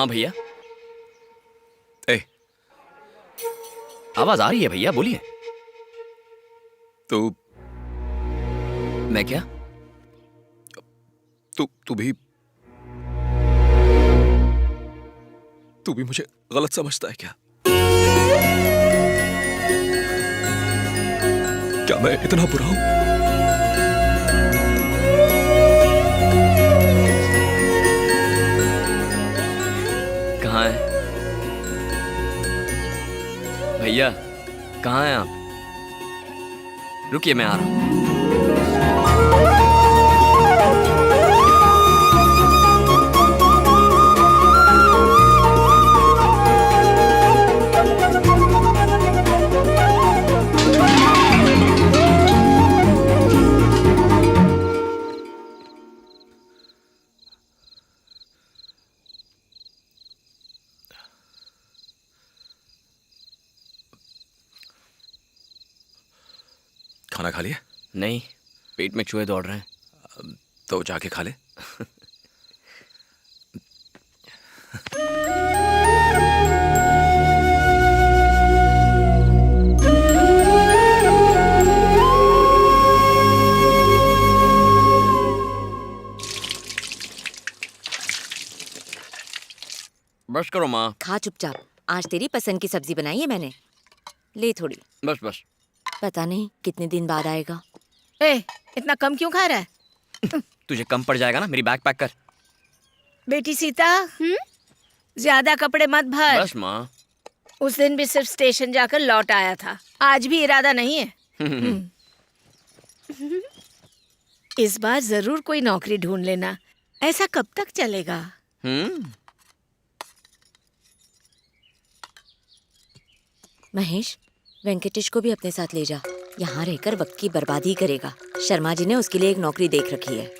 हाँ भैया। ए, आवाज आ रही है भैया, बोलिए। तू मैं क्या? तू भी मुझे गलत समझता है क्या? क्या मैं इतना बुरा हूं? कहाँ है भैया? कहाँ हैं आप? रुकिए, मैं आ रहा हूँ। खाना खा लिया? नहीं, पेट में चूहे दौड़ रहे हैं। तो जाके खा ले। बस करो माँ। खा चुपचाप। आज तेरी पसंद की सब्जी बनाई है मैंने। ले थोड़ी। बस बस। पता नहीं कितने दिन बाद आएगा। इतना कम क्यों खा रहा है? तुझे कम पड़ जाएगा ना, मेरी बैग पैक कर। बेटी सीता, ज्यादा कपड़े मत भर। बस माँ। उस दिन भी सिर्फ स्टेशन जाकर लौट आया था, आज भी इरादा नहीं है। इस बार जरूर कोई नौकरी ढूंढ लेना। ऐसा कब तक चलेगा? महेश, वेंकटेश को भी अपने साथ ले जा। यहाँ रहकर वक्त की बर्बादी करेगा। शर्मा जी ने उसके लिए एक नौकरी देख रखी है।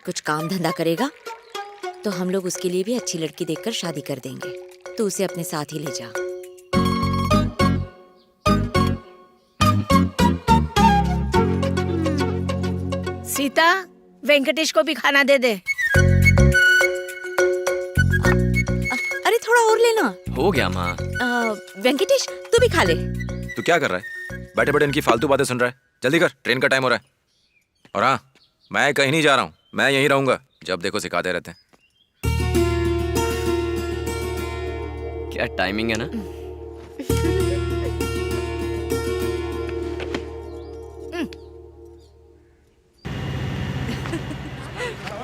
कुछ काम धंधा करेगा तो हम लोग उसके लिए भी अच्छी लड़की देखकर शादी कर देंगे। तू उसे अपने साथ ही ले जा। सीता, वेंकटेश को भी खाना दे दे। अरे थोड़ा और लेना। हो गया माँ। वेंकटेश, तू भी खा ले। तू क्या कर रहा है? बैठे बैठे इनकी फालतू बातें सुन रहा है। जल्दी कर, ट्रेन का टाइम हो रहा है। और हाँ, मैं कहीं नहीं जा रहा हूँ, मैं यहीं रहूंगा। जब देखो सिखाते रहते हैं। क्या टाइमिंग है ना।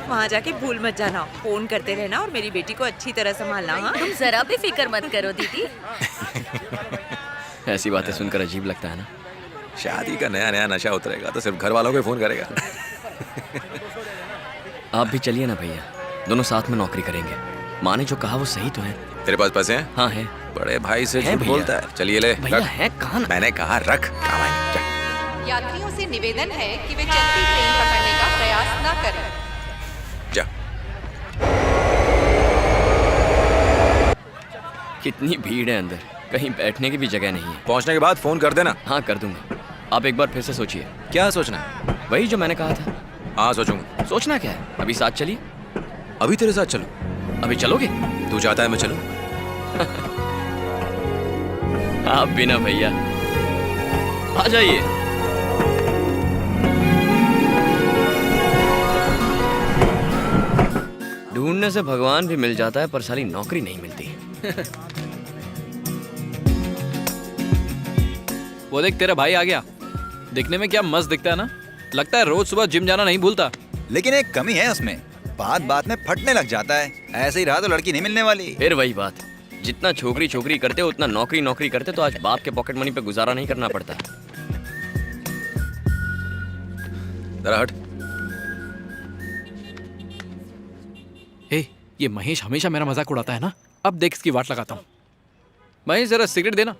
वहाँ जाके भूल मत जाना। फोन करते रहना और मेरी बेटी को अच्छी तरह संभालना। हाँ, तुम जरा भी फिक्र मत करो दीदी। ऐसी बातें सुनकर अजीब लगता है ना। शादी का नया नया नशा उतरेगा तो सिर्फ घर वालों को फोन करेगा। आप भी चलिए ना भैया, दोनों साथ में नौकरी करेंगे। माँ ने जो कहा वो सही तो है। तेरे पास पैसे हैं? हाँ है। बड़े भाई से है झूठ भैया। बोलता है। चलिए ले भैया रख। है कहाँ? मैंने कहा रख। काम आएंगे। जा। यात्रियों से निवेदन है कि वे चलती ट्रेन पकड़ने का प्रयास न करें। जा। कितनी भीड़ है अंदर, कहीं बैठने की भी जगह नहीं है। पहुंचने के बाद फोन कर देना। हाँ कर दूंगा। आप एक बार फिर से सोचिए। क्या सोचना है? वही जो मैंने कहा था। हाँ सोचूंगा। सोचना क्या है, अभी साथ चलिए। अभी तेरे साथ चलूं? अभी चलोगे? तू चाहता है मैं चलूं? आप भी ना भैया, आ जाइए। ढूंढने से भगवान भी मिल जाता है, पर साली नौकरी नहीं मिलती। वो देख, तेरा भाई आ गया। दिखने में क्या मस्त दिखता है ना। लगता है रोज सुबह जिम जाना नहीं भूलता। लेकिन एक कमी है उसमें, बात बात में फटने लग जाता है। ऐसे ही रहा तो लड़की नहीं मिलने वाली। फिर वही बात, जितना छोकरी छोकरी करते उतना नौकरी नौकरी करते तो आज बाप के पॉकेट मनी पे गुजारा नहीं करना पड़ता। जरा हट। हे, ये महेश हमेशा मेरा मजाक उड़ाता है ना। अब देख इसकी वाट लगाता हूँ। महेश जरा सिगरेट देना।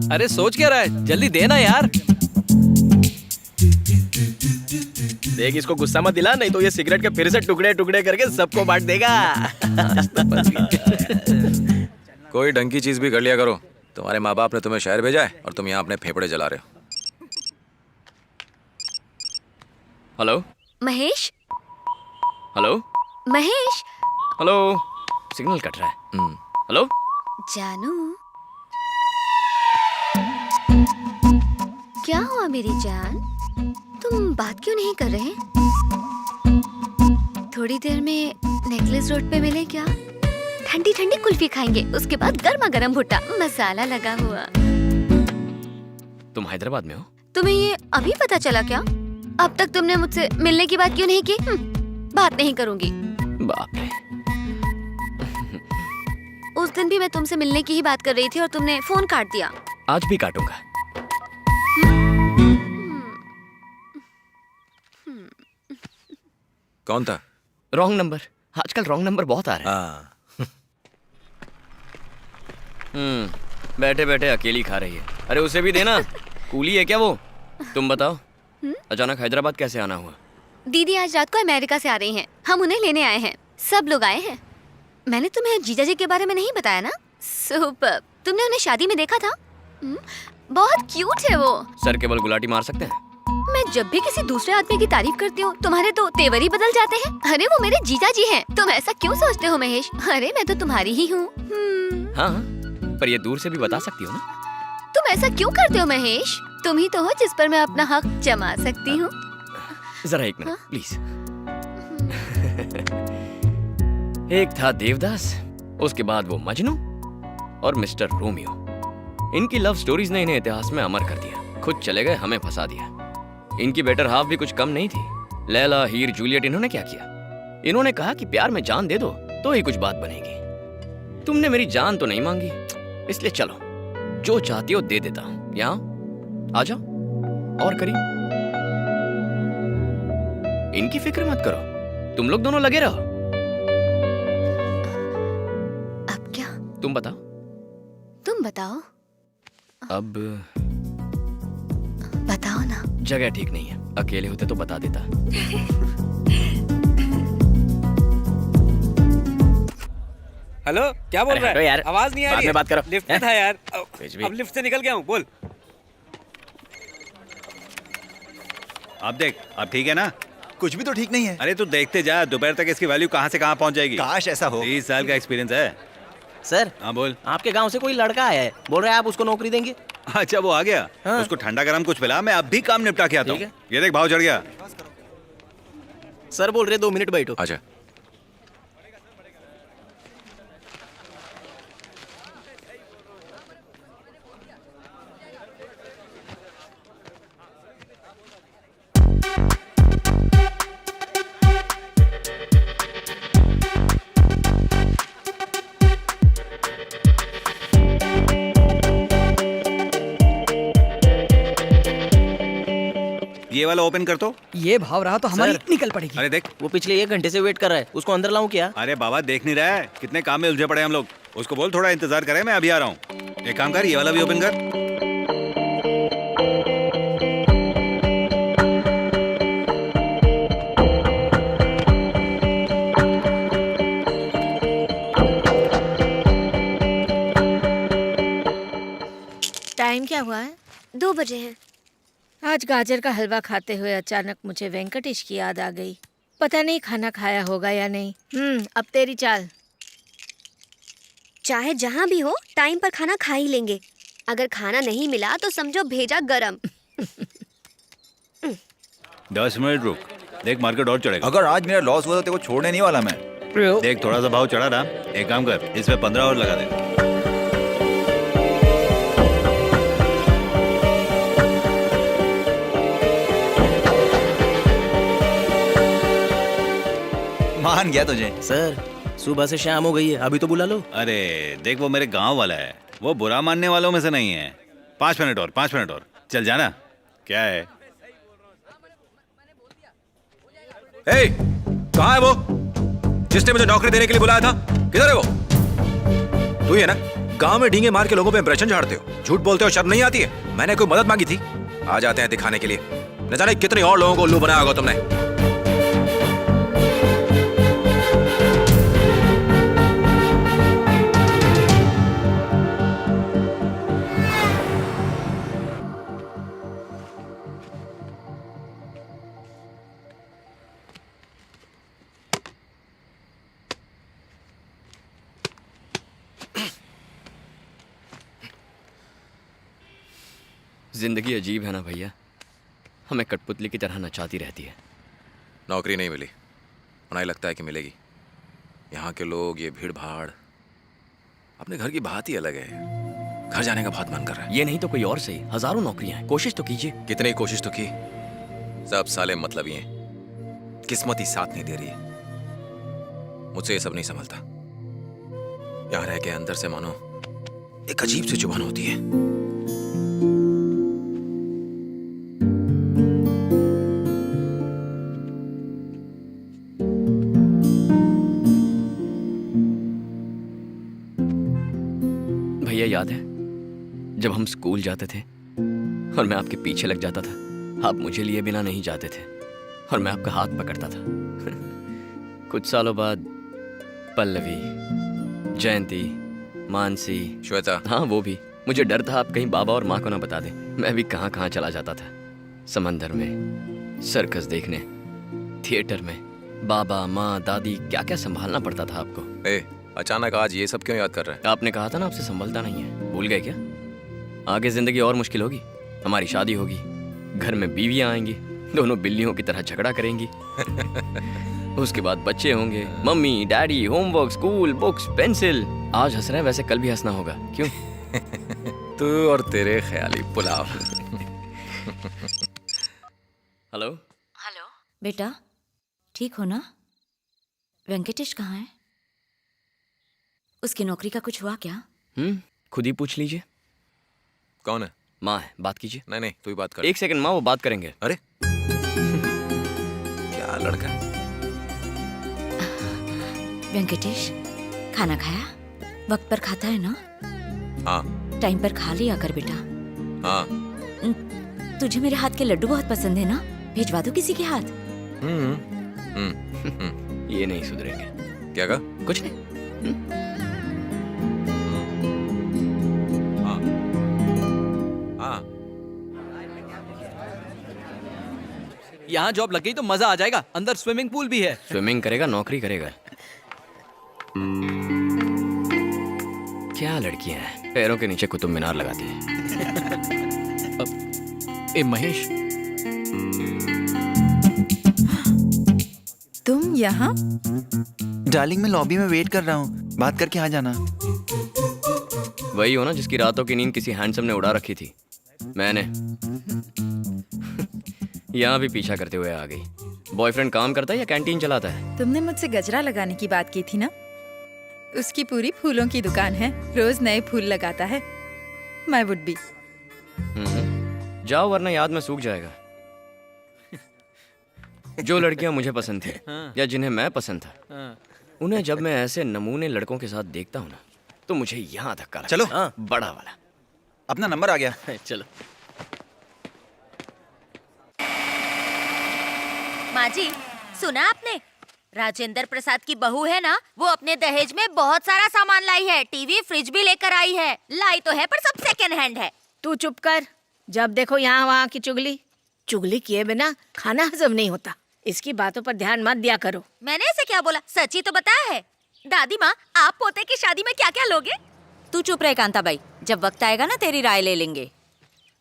अरे सोच क्या रहा है, जल्दी देना यार। देख, इसको गुस्सा मत दिला, नहीं तो ये सिगरेट के फिर से टुकड़े टुकड़े करके सबको बांट देगा। कोई ढंग की चीज भी कर लिया करो। तुम्हारे माँ बाप ने तुम्हें शहर भेजा है और तुम यहाँ अपने फेफड़े जला रहे हो। Hello Mahesh, hello Mahesh. Hello signal cut रहा है। हेलो जानू, क्या हुआ मेरी जान? तुम बात क्यों नहीं कर रहे? थोड़ी देर में नेकलेस रोड पे मिले क्या? ठंडी ठंडी कुल्फी खाएंगे, उसके बाद गर्मा गर्म भुट्टा मसाला लगा हुआ। तुम हैदराबाद में हो? तुम्हें ये अभी पता चला क्या? अब तक तुमने मुझसे मिलने की बात क्यों नहीं की? बात नहीं करूंगी। बाप रे। उस दिन भी मैं तुमसे मिलने की ही बात कर रही थी और तुमने फोन काट दिया। आज भी काटूंगा। कौन था? Wrong number. आजकल रॉन्ग नंबर बहुत आ रहे हैं। हाँ। बैठे बैठे अकेली खा रही है। अरे उसे भी देना। कूली है क्या वो? तुम बताओ, अचानक हैदराबाद कैसे आना हुआ? दीदी आज रात को अमेरिका से आ रही हैं। हम उन्हें लेने आए हैं। सब लोग आए हैं। मैंने तुम्हें जीजा जी के बारे में नहीं बताया ना? सुपर। तुमने उन्हें शादी में देखा था? बहुत क्यूट है वो। सर केवल गुलाटी मार सकते हैं। मैं जब भी किसी दूसरे आदमी की तारीफ करती हूँ, तुम्हारे तो तेवर ही बदल जाते हैं। अरे वो मेरे जीजा जी हैं। तुम ऐसा क्यों सोचते हो महेश? अरे मैं तो तुम्हारी ही हूँ। हाँ, पर ये दूर से भी बता सकती हो ना। तुम ऐसा क्यों करते हो महेश? तुम ही तो हो जिस पर मैं अपना हक जमा सकती हूँ। जरा एक मिनट प्लीज। एक था देवदास, उसके बाद वो मजनू और मिस्टर रोमियो। इनकी लव स्टोरीज ने इन्हें इतिहास में अमर कर दिया। खुद चले गए, हमें फंसा दिया। इनकी बेटर हाफ भी कुछ कम नहीं थी। लैला, हीर, जूलियट। इन्होंने क्या किया? इन्होंने कहा कि प्यार में जान दे दो तो ही कुछ बात बनेगी। तुमने मेरी जान तो नहीं मांगी, इसलिए चलो जो चाहती हो दे देता हूँ। यहाँ आ जाओ और करीब। इनकी फिक्र मत करो, तुम लोग दोनों लगे रहो। अब क्या? तुम बताओ। तुम बताओ। अब बताओ ना। जगह ठीक नहीं है, अकेले होते तो बता देता। हेलो, क्या बोल रहा हटो है यार, आवाज नहीं आ बाद रही में है। बात करो। लिफ्ट में था यार। कुछ भी। अब लिफ्ट से निकल गया हूँ। बोल। अब देख, अब ठीक है ना? कुछ भी तो ठीक नहीं है। अरे तू देखते जा, दोपहर तक इसकी वैल्यू कहाँ से कहाँ पहुँच जाएगी। काश ऐसा हो। 30 साल का एक्सपीरियंस है। सर, हाँ बोल। आपके गांव से कोई लड़का आया है, बोल रहे हैं आप उसको नौकरी देंगे। अच्छा वो आ गया। हाँ। उसको ठंडा गरम कुछ पिला, मैं अब भी काम निपटा के आता हूँ। ठीक ये देख भाव चढ़ गया। सर बोल रहे 2 मिनट बैठो। आजा। ये वाला ओपन कर तो। ये भाव रहा तो हमारी निकल पड़ेगी। अरे देख, वो पिछले 1 घंटे से वेट कर रहा है, उसको अंदर लाऊं क्या? अरे बाबा देख नहीं रहा है कितने काम में उलझे पड़े हम लोग। उसको बोल थोड़ा इंतजार करे, मैं अभी आ रहा हूँ। एक काम कर, ये वाला भी ओपन कर। टाइम क्या हुआ है? 2 बजे हैं। आज गाजर का हलवा खाते हुए अचानक मुझे वेंकटेश की याद आ गई। पता नहीं खाना खाया होगा या नहीं। अब तेरी चाल। चाहे जहाँ भी हो टाइम पर खाना खा ही लेंगे। अगर खाना नहीं मिला तो समझो भेजा गरम। 10 मिनट रुक, देख मार्केट और चढ़ेगा। अगर आज मेरा लॉस हुआ तो तेरे को छोड़ने नहीं वाला मैं। देख थोड़ा सा भाव चढ़ा ना, एक काम कर, इसमें 15 और लगा दे। मान गया तुझे। सर, सुबह से शाम हो गई है, अभी तो बुला लो। अरे देख, वो मेरे गांव वाला है, वो बुरा मानने वालों में से नहीं है। 5 मिनट और, 5 मिनट और, चल जाना। क्या है? ए, कहाँ है वो जिसने मुझे नौकरी देने के लिए बुलाया था? किधर है वो? तू ही है ना? गांव में डींगे मार के लोगों पे इंप्रेशन झाड़ते हो, झूठ बोलते हो, शर्म नहीं आती है? मैंने कोई मदद मांगी थी, आ जाते हैं दिखाने के लिए। न जाने कितने और लोगों को उल्लू बनाया होगा तुमने। जिंदगी अजीब है ना भैया, हमें कठपुतली की तरह नचाती रहती है। नौकरी नहीं मिली, उन्हें लगता है कि मिलेगी। यहाँ के लोग, ये भीड़ भाड़, अपने घर की बात ही अलग है। घर जाने का बहुत मन कर रहा है। ये नहीं तो कोई और सही, हजारों नौकरियां हैं, कोशिश तो कीजिए। कितनी कोशिश तो की, सब साले मतलबी हैं। किस्मत ही साथ नहीं दे रही है। मुझसे ये सब नहीं संभलता। यहाँ रह के अंदर से मानो एक अजीब सी जुबान होती है। भैया याद है जब हम स्कूल जाते थे और मैं आपके पीछे लग जाता था, आप मुझे लिए बिना नहीं जाते थे और मैं आपका हाथ पकड़ता था। कुछ सालों बाद पल्लवी, जयंती, मानसी, श्वेता, हाँ वो भी। मुझे डर था आप कहीं बाबा और माँ को ना बता दें। मैं भी कहाँ कहाँ चला जाता था, समंदर में, सर्कस देखने, थिएटर में। बाबा, माँ, दादी, क्या क्या संभालना पड़ता था आपको। अचानक आज ये सब क्यों याद कर रहे हैं? आपने कहा था ना आपसे संभलता नहीं है, भूल गए क्या? आगे जिंदगी और मुश्किल होगी, हमारी शादी होगी, घर में बीवियां आएंगी, दोनों बिल्लियों की तरह झगड़ा करेंगी। उसके बाद बच्चे होंगे, mummy, daddy, homework, school, books, pencil. आज हंस रहे हैं, वैसे कल भी हंसना होगा, क्यों? तू और तेरे ख्याली पुलाव। हेलो हेलो बेटा, ठीक हो ना? वेंकटेश कहाँ है? उसकी नौकरी का कुछ हुआ क्या? खुद ही पूछ लीजिए। कौन है? माँ है, बात कीजिए। नहीं, तू ही बात कर। एक सेकंड माँ, वो बात करेंगे। अरे क्या लड़का है? वेंकटेश, खाना खाया? वक्त पर खाता है ना? हाँ। टाइम पर खा लिया कर बेटा। हाँ। तुझे मेरे हाथ के लड्डू बहुत पसंद है ना? भिजवा दो किसी के हाथ। ये नहीं सुधरेंगे। क्या कहा? कुछ नहीं। यहाँ जॉब लग गई तो मजा आ जाएगा, अंदर स्विमिंग पूल भी है। स्विमिंग करेगा, नौकरी करेगा। क्या लड़कियां हैं, पैरों के नीचे कुतुब मीनार लगाती हैं। ए महेश, तुम यहाँ? डार्लिंग मैं लॉबी में वेट कर रहा हूँ, बात करके आ जाना। वही हो ना जिसकी रातों की नींद किसी हैंडसम ने उड़ा रखी थी। मैंने यहाँ भी पीछा करते हुए आ गई। बॉयफ्रेंड काम करता है या कैंटीन चलाता है? तुमने मुझसे गजरा लगाने की बात की थी ना? उसकी पूरी फूलों की दुकान है, रोज नए फूल लगाता है। My would be. जाओ वरना याद में सूख जाएगा। जो लड़कियां मुझे पसंद थी या जिन्हें मैं पसंद था, उन्हें जब मैं ऐसे नमूने लड़कों के साथ देखता हूँ ना, तो मुझे यहाँ धक्का लगता है। चलो। बड़ा वाला। अपना नंबर आ गया। चलो। माँ जी, सुना आपने? राजेंद्र प्रसाद की बहू है ना, वो अपने दहेज में बहुत सारा सामान लाई है। टीवी, फ्रिज भी लेकर आई है। लाई तो है पर सब सेकंड हैंड है। तू चुप कर। जब देखो यहाँ वहाँ की चुगली। चुगली किए बिना खाना हजम नहीं होता। इसकी बातों पर ध्यान मत दिया करो। मैंने ऐसे क्या बोला? सच ही तो बताया है। दादी माँ, आप पोते की शादी में क्या क्या लोगे? तू चुप रहे कांता बाई, जब वक्त आएगा ना तेरी राय ले लेंगे।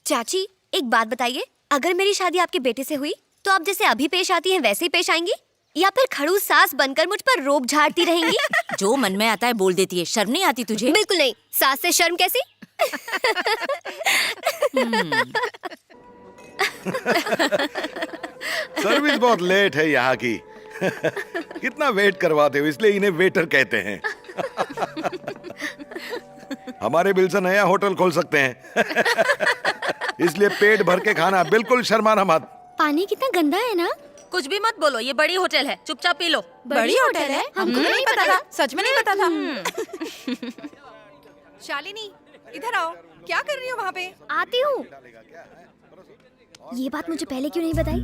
चाची, एक बात बताइए, अगर मेरी शादी आपके बेटे से हुई तो आप जैसे अभी पेश आती हैं वैसे ही पेश आएंगी, या फिर खड़ूस सास बनकर मुझ पर रोब झाड़ती रहेंगी? जो मन में आता है बोल देती है। शर्म नहीं आती तुझे? बिल्कुल नहीं। सास से शर्म कैसी? सर्विस बहुत लेट है यहाँ की। कितना वेट करवाते हो, इसलिए इन्हें वेटर कहते हैं। हमारे बिल से नया होटल खोल सकते हैं। इसलिए पेट भर के खाना, बिल्कुल शर्माना मत। पानी कितना गंदा है ना? कुछ भी मत बोलो, ये बड़ी होटल है, चुपचाप पी लो। बड़ी होटल है? हमको तो नहीं पता था, सच में नहीं पता था। शालिनी, इधर आओ। क्या कर रही हो वहाँ पे? आती हूँ। ये बात मुझे पहले क्यों नहीं बताई?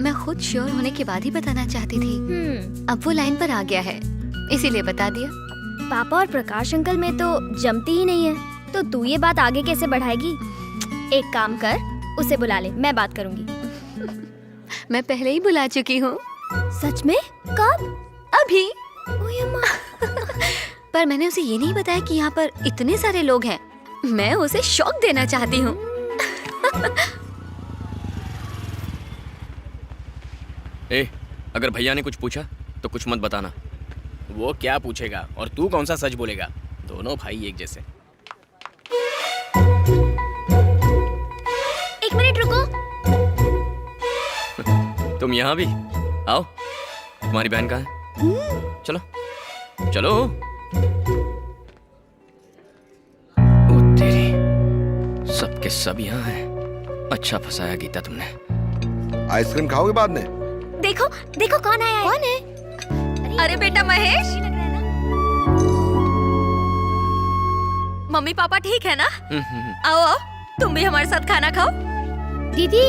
मैं खुद श्योर होने के बाद ही बताना चाहती थी। अब वो लाइन पर आ गया है, इसीलिए बता दिया। पापा और प्रकाश अंकल में तो जमती ही नहीं है, तो तू ये बात आगे कैसे बढ़ाएगी? एक काम कर, उसे बुला ले, मैं बात करूंगी। मैं पहले ही बुला चुकी हूँ। सच में? कब? अभी। पर मैंने उसे ये नहीं बताया कि यहाँ पर इतने सारे लोग हैं। मैं उसे शॉक देना चाहती हूँ। ए, अगर भैया ने कुछ पूछा तो कुछ मत बताना। वो क्या पूछेगा और तू कौन सा सच बोलेगा? दोनों भाई एक जैसे। एक मिनट रुको। तुम यहाँ भी आओ। तुम्हारी बहन कहाँ है? चलो चलो। ओ तेरी, सबके सब यहाँ हैं। अच्छा फंसाया गीता तुमने। आइसक्रीम खाओगे बाद में? देखो देखो कौन आया है। कौन है? अरे बेटा महेश। मम्मी पापा ठीक है ना? आओ आओ, तुम भी हमारे साथ खाना खाओ। दीदी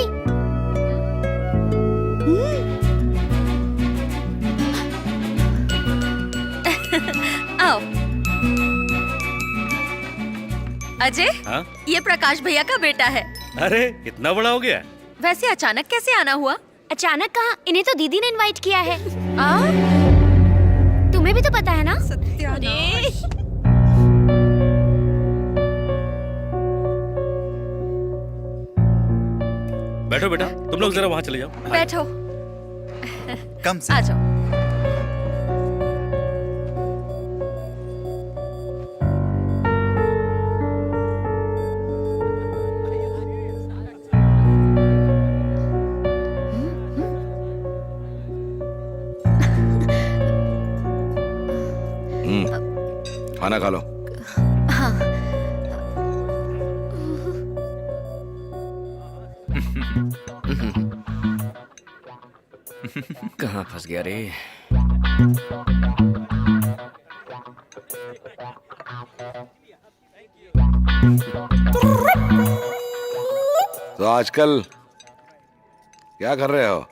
आओ। अजय, हाँ? ये प्रकाश भैया का बेटा है। अरे इतना बड़ा हो गया? वैसे अचानक कैसे आना हुआ? अचानक कहाँ, इन्हें तो दीदी ने इनवाइट किया है। तुम्हें भी तो पता है ना? बैठो बेटा, तुम लोग जरा वहाँ चले जाओ। बैठो। कम से आ जाओ। खाना खा लो। कहाँ फंस गया रे? तो आजकल क्या कर रहे हो?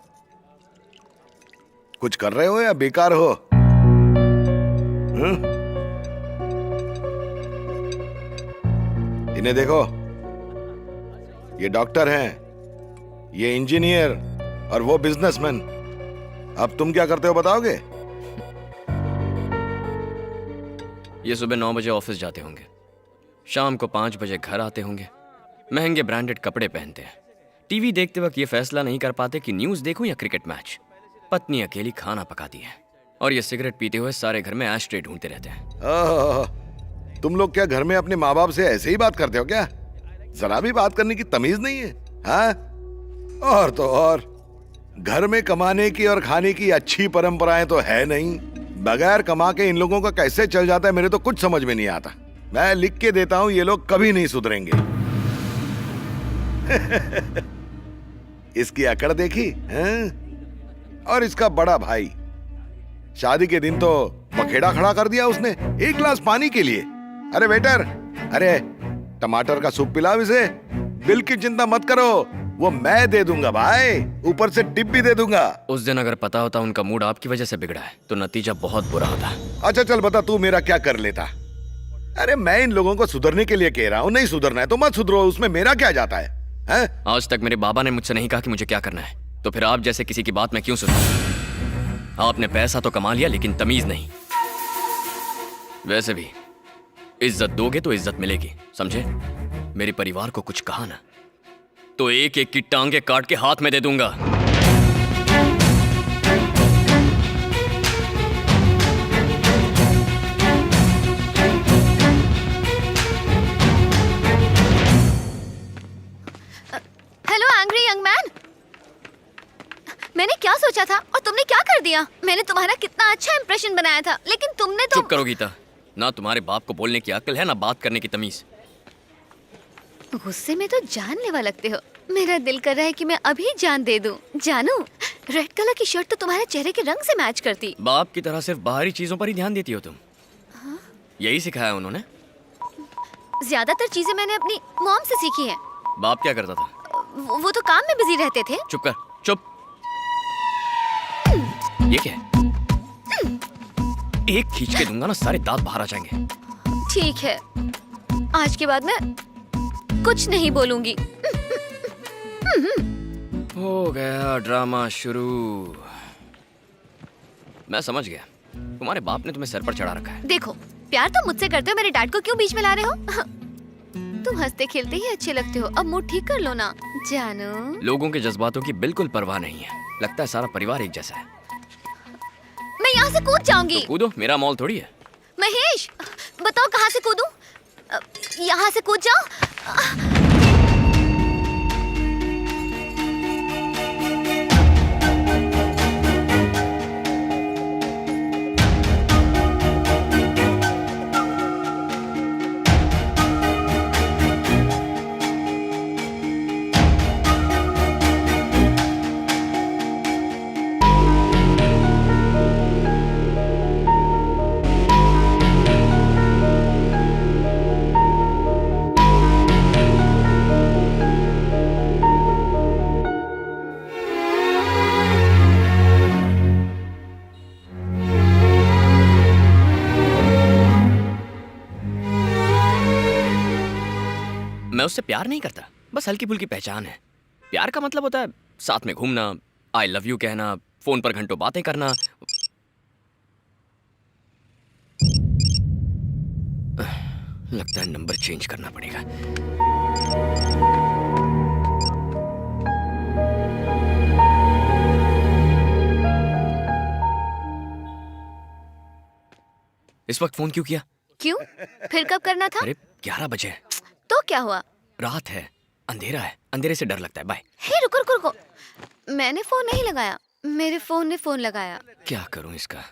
कुछ कर रहे हो या बेकार हो? इन्हें देखो, ये डॉक्टर हैं, ये इंजीनियर और वो बिजनेसमैन। अब तुम क्या करते हो बताओगे? ये सुबह 9 बजे ऑफिस जाते होंगे, शाम को 5 बजे घर आते होंगे, महंगे ब्रांडेड कपड़े पहनते हैं। टीवी देखते वक्त ये फैसला नहीं कर पाते कि न्यूज़ देखूं या क्रिकेट मैच। पत्नी अकेली खाना पकाती है और ये सिगरेट पीते हुए सारे घर में एशट्रे ढूंढते रहते हैं। तुम लोग क्या घर में अपने माँ बाप से ऐसे ही बात करते हो क्या? जरा भी बात करने की तमीज नहीं है? हाँ? और तो और घर में कमाने की और खाने की अच्छी परंपराएं तो है नहीं। बगैर कमा के इन लोगों का कैसे चल जाता है मेरे तो कुछ समझ में नहीं आता। मैं लिख के देता हूं, ये लोग कभी नहीं सुधरेंगे। इसकी अकड़ देखी हैं? और इसका बड़ा भाई, शादी के दिन तो बखेड़ा खड़ा कर दिया उसने 1 गिलास पानी के लिए। अरे वेटर, अरे टमाटर का सूप पिलाओ इसे। बिल की चिंता मत करो, वो मैं दे दूंगा भाई, ऊपर से टिप भी दे दूंगा। उस दिन अगर पता होता उनका मूड आपकी वजह से बिगड़ा है तो नतीजा बहुत बुरा होता। अच्छा चल बता, तू मेरा क्या कर लेता? अरे मैं इन लोगों को सुधरने के लिए कह रहा हूँ, नहीं सुधरना है तो मत सुधरो, उसमें मेरा क्या जाता है? आज तक मेरे बाबा ने मुझसे नहीं कहा कि मुझे क्या करना है, तो फिर आप जैसे किसी की बात मैं क्यों सुनूं? आपने पैसा तो कमा लिया लेकिन तमीज नहीं। वैसे भी इज्जत दोगे तो इज्जत मिलेगी, समझे? मेरे परिवार को कुछ कहा ना तो एक एक की टांगे काट के हाथ में दे दूंगा। हेलो एंग्री यंग मैन, मैंने क्या सोचा था और तुमने क्या कर दिया? मैंने तुम्हारा कितना अच्छा इंप्रेशन बनाया था, लेकिन तुमने तो... चुप करो गीता, ना तुम्हारे बाप को बोलने की अक्ल है ना बात करने की तमीज। गुस्से में तो जानलेवा लगते हो। मेरा दिल कर रहा है कि मैं अभी जान दे दूं। जानू, रेड कलर की शर्ट तो तुम्हारे चेहरे के रंग से मैच करती। बाप की तरह सिर्फ बाहरी चीजों पर ही ध्यान देती हो तुम। यही सिखाया उन्होंने? ज्यादातर चीजें मैंने अपनी मॉम से सीखी हैं। बाप क्या करता था? वो तो काम में बिजी रहते थे। चुप कर, चुप। ये क्या है? एक खींच के दूंगा ना सारे दांत बाहर आ जाएंगे। ठीक है, आज के बाद मैं कुछ नहीं बोलूंगी। हो गया ड्रामा शुरू। मैं समझ गया, तुम्हारे बाप ने तुम्हें सर पर चढ़ा रखा है। देखो, प्यार तो मुझसे करते हो, मेरे डैड को क्यों बीच में ला रहे हो? तुम हंसते खेलते ही अच्छे लगते हो, अब मूड ठीक कर लो ना जानू। लोगों के जज्बातों की बिल्कुल परवाह नहीं है, लगता है सारा परिवार एक जैसा है। मैं यहाँ से कूद जाऊंगी। तो कूदो, मेरा मॉल थोड़ी है। महेश बताओ कहाँ से कूदूं? यहाँ से कूद जाओ। मैं उससे प्यार नहीं करता, बस हल्की फुल्की पहचान है। प्यार का मतलब होता है साथ में घूमना, आई लव यू कहना, फोन पर घंटों बातें करना। लगता है नंबर चेंज करना पड़ेगा। इस वक्त फोन क्यों किया? क्यों? फिर कब करना था? अरे 11 बजे हैं। तो क्या हुआ? रात है, अंधेरा है, अंधेरे से डर लगता है। बाय। हे रुको रुको रुको, मैंने फोन नहीं लगाया, मेरे फोन ने फोन लगाया। क्या करूं इसका?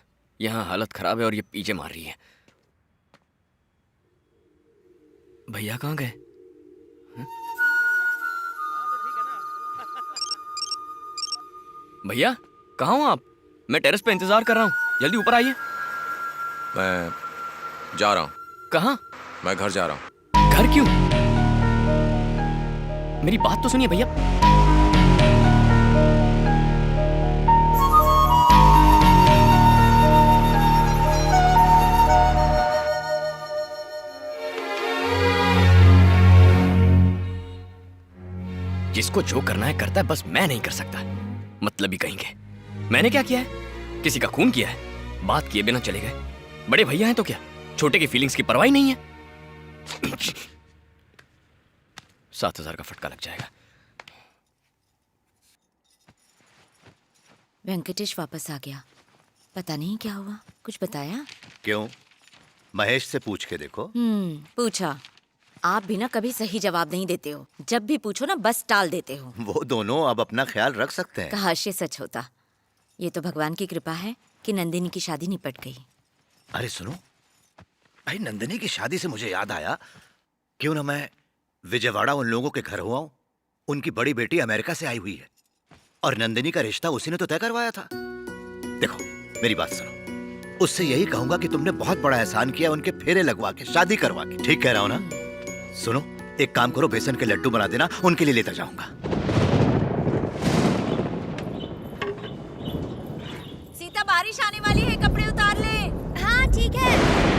यहाँ हालत खराब है और ये पीछे मार रही है। भैया कहाँ गए? भैया कहाँ हो आप? मैं टेरेस पे इंतजार कर रहा हूँ, जल्दी ऊपर आइए। मैं जा रहा हूँ। कहाँ? मैं घर जा रहा हूँ। घर क्यों? मेरी बात तो सुनिए भैया। जिसको जो करना है करता है, बस मैं नहीं कर सकता। मतलब ही कहेंगे। मैंने क्या किया है? किसी का खून किया है? बात किए बिना चले गए। बड़े भैया हैं तो क्या, छोटे की फीलिंग्स की परवाह ही नहीं है। 7,000 का फटका लग जाएगा। वेंकटेश वापस आ गया, पता नहीं क्या हुआ, कुछ बताया? क्यों? महेश से पूछ के देखो। पूछा। आप भी ना कभी सही जवाब नहीं देते हो, जब भी पूछो ना बस टाल देते हो। वो दोनों अब अपना ख्याल रख सकते हैं। काश ये सच होता। ये तो भगवान की कृपा है कि नंदिनी की शादी निपट गई। अरे सुनो भाई, नंदिनी की शादी से मुझे याद आया, क्यों ना मैं विजयवाड़ा उन लोगों के घर हुआ हूं। उनकी बड़ी बेटी अमेरिका से आई हुई है और नंदिनी का रिश्ता उसी ने तो तय करवाया था। देखो मेरी बात सुनो, उससे यही कहूंगा कि तुमने बहुत बड़ा एहसान किया उनके फेरे लगवा के, शादी करवा के। ठीक कह रहा हूं ना? सुनो, एक काम करो, बेसन के लड्डू बना देना, उनके लिए लेता जाऊंगा। सीता बारिश आने वाली है, कपड़े उतार ले। हाँ ठीक है।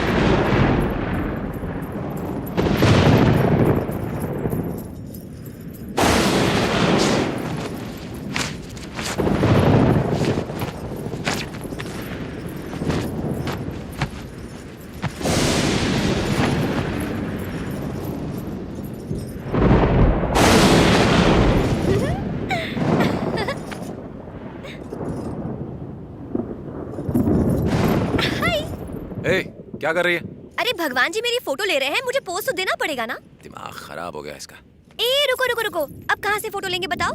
ए, क्या कर रही है? अरे भगवान जी मेरी फोटो ले रहे हैं, मुझे पोज तो देना पड़ेगा ना। दिमाग खराब हो गया इसका। ए रुको रुको रुको, अब कहाँ से फोटो लेंगे बताओ?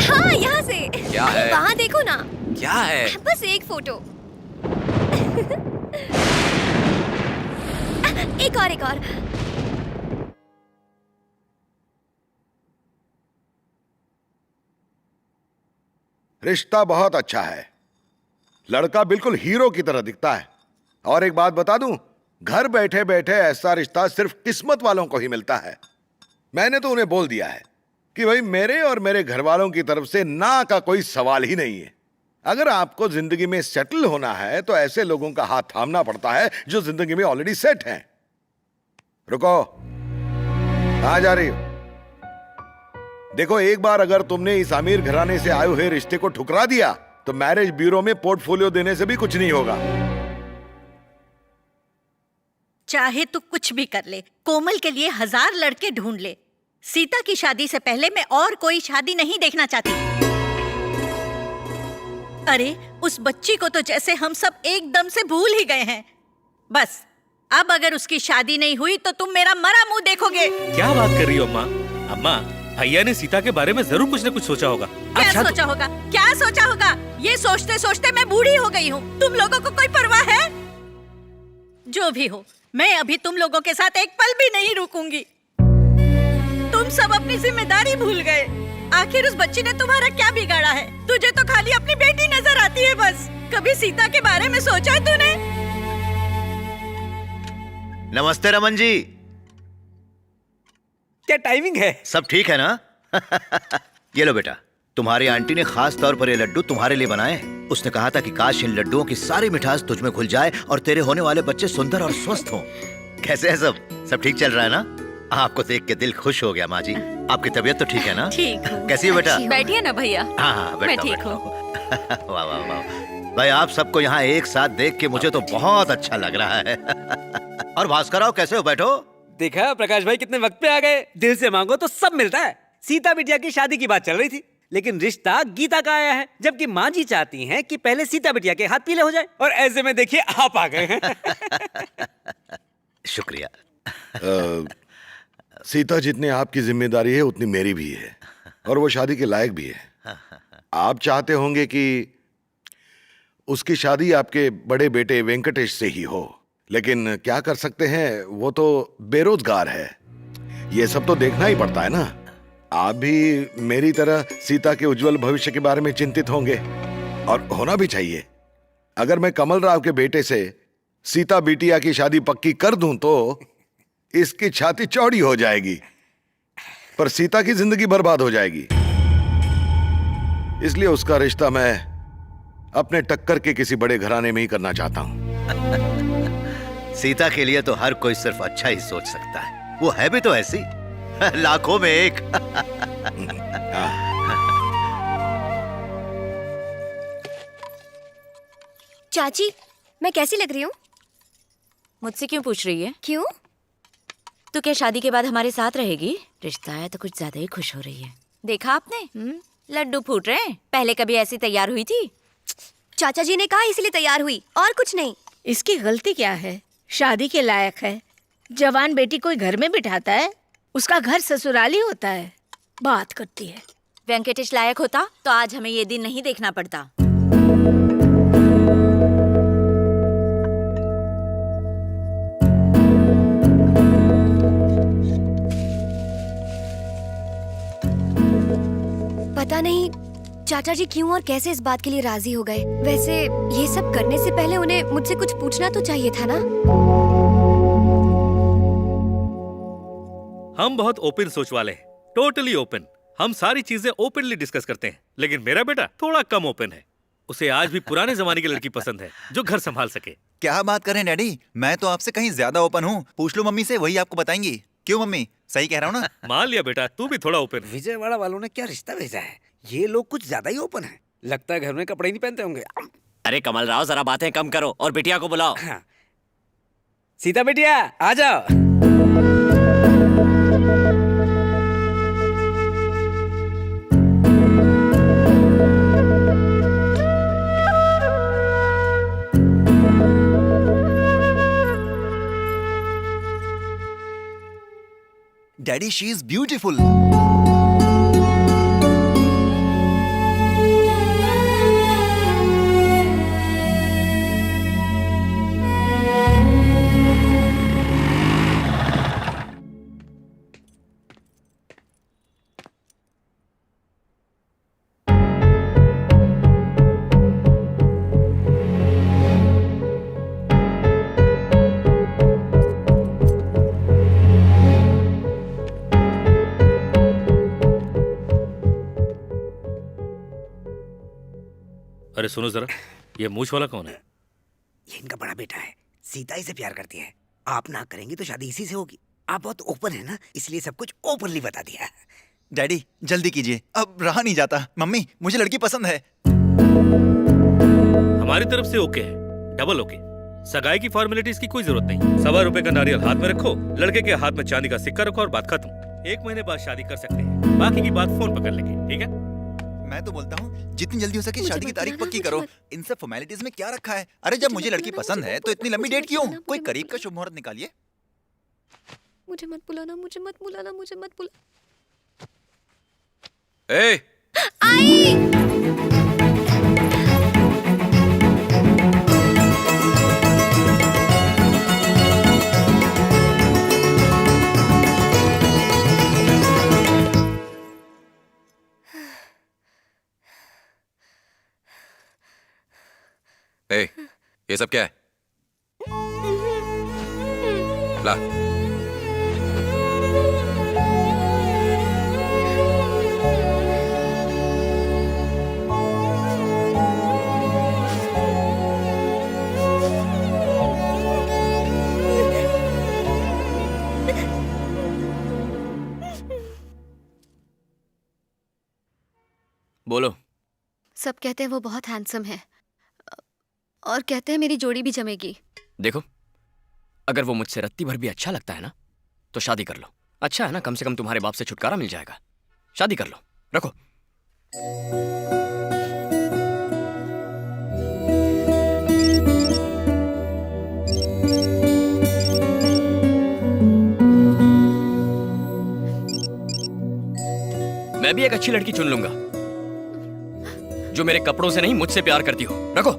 हाँ यहाँ से। क्या है? वहाँ देखो ना। क्या है? बस एक फोटो। एक और एक और। रिश्ता बहुत अच्छा है, लड़का बिल्कुल हीरो की तरह दिखता है। और एक बात बता दूं, घर बैठे बैठे ऐसा रिश्ता सिर्फ किस्मत वालों को ही मिलता है। मैंने तो उन्हें बोल दिया है कि भाई मेरे और मेरे घर वालों की तरफ से ना का कोई सवाल ही नहीं है। अगर आपको जिंदगी में सेटल होना है तो ऐसे लोगों का हाथ थामना पड़ता है जो जिंदगी में ऑलरेडी सेट हैं। रुको, कहां जा रही हो? देखो, एक बार अगर तुमने इस अमीर घराने से आए हुए रिश्ते को ठुकरा दिया तो मैरिज ब्यूरो में पोर्टफोलियो देने से भी कुछ नहीं होगा। चाहे तू कुछ भी कर ले, कोमल के लिए 1000 लड़के ढूंढ ले, सीता की शादी से पहले मैं और कोई शादी नहीं देखना चाहती। अरे उस बच्ची को तो जैसे हम सब एकदम से भूल ही गए हैं। बस अब अगर उसकी शादी नहीं हुई तो तुम मेरा मरा मुंह देखोगे। क्या बात कर रही हो अम्मा? अम्मा, भैया ने सीता के बारे में जरूर कुछ न कुछ सोचा होगा। क्या सोचा होगा? क्या सोचा होगा? ये सोचते सोचते मैं बूढ़ी हो गई हूँ। तुम लोगों को कोई परवाह है? जो भी हो, मैं अभी तुम लोगों के साथ एक पल भी नहीं रुकूंगी। तुम सब अपनी जिम्मेदारी भूल गए। आखिर उस बच्ची ने तुम्हारा क्या बिगाड़ा है? तुझे तो खाली अपनी बेटी नजर आती है बस। कभी सीता के बारे में सोचा है तूने? नमस्ते रमन जी। क्या टाइमिंग है? सब ठीक है ना? ये लो बेटा, तुम्हारी आंटी ने खास तौर पर ये लड्डू तुम्हारे लिए बनाए हैं। उसने कहा था कि काश इन लड्डुओं की सारी मिठास तुझ में घुल जाए और तेरे होने वाले बच्चे सुंदर और स्वस्थ हों। कैसे है सब ठीक चल रहा है ना? आपको देख के दिल खुश हो गया माँ जी। आपकी तबीयत तो ठीक है ना? ठीक हूँ। कैसी है बेटा? बैठिए ना भैया। हाँ मैं बैठो, ठीक बैठो। हूँ। वाह वाह वाह भाई, आप सबको यहाँ एक साथ देख के मुझे तो बहुत अच्छा लग रहा है। और भास्कर राव कैसे हो? बैठो। देखा प्रकाश भाई कितने वक्त पे आ गए। दिल से मांगो तो सब मिलता है। सीता बिटिया की शादी की बात चल रही थी, लेकिन रिश्ता गीता का आया है, जबकि माँ जी चाहती हैं कि पहले सीता बिटिया के हाथ पीले हो जाए। और ऐसे में देखिए आप आ गए हैं। शुक्रिया। सीता जितनी आपकी जिम्मेदारी है उतनी मेरी भी है, और वो शादी के लायक भी है। आप चाहते होंगे कि उसकी शादी आपके बड़े बेटे वेंकटेश से ही हो, लेकिन क्या कर सकते हैं, वो तो बेरोजगार है। ये सब तो देखना ही पड़ता है ना। आप भी मेरी तरह सीता के उज्जवल भविष्य के बारे में चिंतित होंगे, और होना भी चाहिए। अगर मैं कमल राव के बेटे से सीता बिटिया की शादी पक्की कर दूं तो इसकी छाती चौड़ी हो जाएगी, पर सीता की जिंदगी बर्बाद हो जाएगी। इसलिए उसका रिश्ता मैं अपने टक्कर के किसी बड़े घराने में ही करना चाहता हूं। सीता के लिए तो हर कोई सिर्फ अच्छा ही सोच सकता है। वो है भी तो ऐसी, लाखों में एक। चाची, मैं कैसी लग रही हूँ? मुझसे क्यों पूछ रही है? क्यों? तू क्या शादी के बाद हमारे साथ रहेगी? रिश्ता है तो कुछ ज्यादा ही खुश हो रही है। देखा आपने? लड्डू फूट रहे हैं। पहले कभी ऐसी तैयार हुई थी? चाचा जी ने कहा इसलिए तैयार हुई, और कुछ नहीं। इसकी गलती क्या है? शादी के लायक है। जवान बेटी कोई घर में बिठाता है, उसका घर ससुराली होता है। बात करती है। वेंकटेश लायक होता तो आज हमें ये दिन नहीं देखना पड़ता। पता नहीं चाचा जी क्यों और कैसे इस बात के लिए राजी हो गए। वैसे ये सब करने से पहले उन्हें मुझसे कुछ पूछना तो चाहिए था ना। हम बहुत ओपन सोच वाले हैं, टोटली ओपन। हम सारी चीजें ओपनली डिस्कस करते हैं। लेकिन मेरा बेटा थोड़ा कम ओपन है। उसे आज भी पुराने जमाने की लड़की पसंद है जो घर संभाल सके। क्या बात कर रहे हैं डैडी? मैं तो आपसे कहीं ज्यादा ओपन हूँ। पूछ लो मम्मी से, वही आपको बताएंगी। क्यों मम्मी, सही कह रहा हूँ ना? मान लिया बेटा, तू भी थोड़ा ओपन। विजयवाड़ा वालों ने क्या रिश्ता भेजा है? ये लोग कुछ ज्यादा ही ओपन है। लगता है घर में कपड़े नहीं पहनते होंगे। अरे कमल राव, जरा बातें कम करो और बिटिया को बुलाओ। हाँ। सीता बिटिया आ जाओ। Daddy, she is beautiful. अरे सुनो जरा, ये मूछ वाला कौन है? ये इनका बड़ा बेटा है। सीता ही से प्यार करती है। आप ना करेंगे तो शादी इसी से होगी। आप बहुत ओपन है ना, इसलिए सब कुछ ओपनली बता दिया। डैडी जल्दी कीजिए, अब रहा नहीं जाता। मम्मी, मुझे लड़की पसंद है। हमारी तरफ से ओके है, डबल ओके। सगाई की फॉर्मेलिटीज की कोई जरूरत नहीं। ₹1.25 का नारियल हाथ में रखो, लड़के के हाथ में चांदी का सिक्का रखो और बात खत्म। 1 महीने बाद शादी कर सकते हैं, बाकी की बात फोन पर कर लेंगे, ठीक है? मैं तो बोलता हूँ जितनी जल्दी हो सके शादी की तारीख पक्की करो। इन सब फॉर्मेलिटीज में क्या रखा है? अरे जब मुझे लड़की पसंद है तो इतनी लंबी डेट क्यों? कोई करीब का शुभ मुहूर्त निकालिए। मुझे मत बुलाना, मुझे मत बुलाना, मुझे मत बुला। ए! ए, ये सब क्या है? ला। बोलो। सब कहते हैं वो बहुत हैंडसम है और कहते हैं मेरी जोड़ी भी जमेगी। देखो, अगर वो मुझसे रत्ती भर भी अच्छा लगता है ना तो शादी कर लो। अच्छा है ना, कम से कम तुम्हारे बाप से छुटकारा मिल जाएगा। शादी कर लो, रखो। मैं भी एक अच्छी लड़की चुन लूंगा जो मेरे कपड़ों से नहीं मुझसे प्यार करती हो। रखो।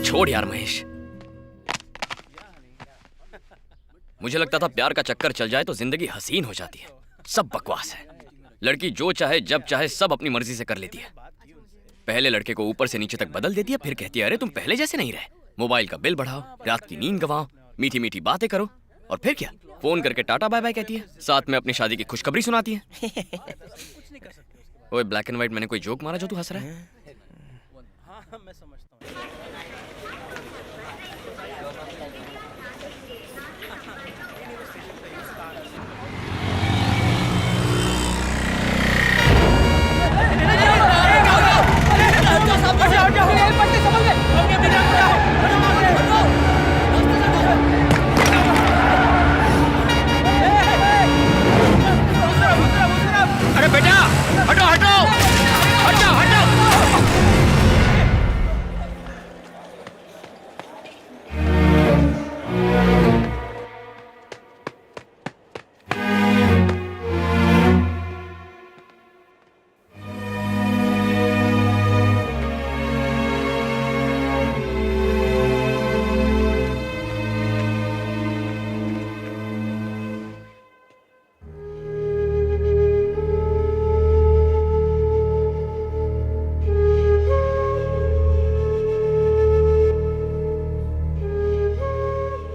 छोड़ यार महेश, मुझे लगता था प्यार का चक्कर चल जाए तो जिंदगी हसीन हो जाती है। सब बकवास है। लड़की जो चाहे जब चाहे सब अपनी मर्जी से कर लेती है। पहले लड़के को ऊपर से नीचे तक बदल देती है, फिर कहती है अरे तुम पहले जैसे नहीं रहे। मोबाइल का बिल बढ़ाओ, रात की नींद गंवाओ, मीठी मीठी बातें करो और फिर क्या, फोन करके टाटा बाय बाय कहती है। साथ में अपनी शादी की खुशखबरी सुनाती है। ओए ब्लैक एंड व्हाइट, मैंने कोई जोक मारा जो तू हंस रहा है? मैं समझता हूँ। अरे बेटा, हटो हटो हटो हटो।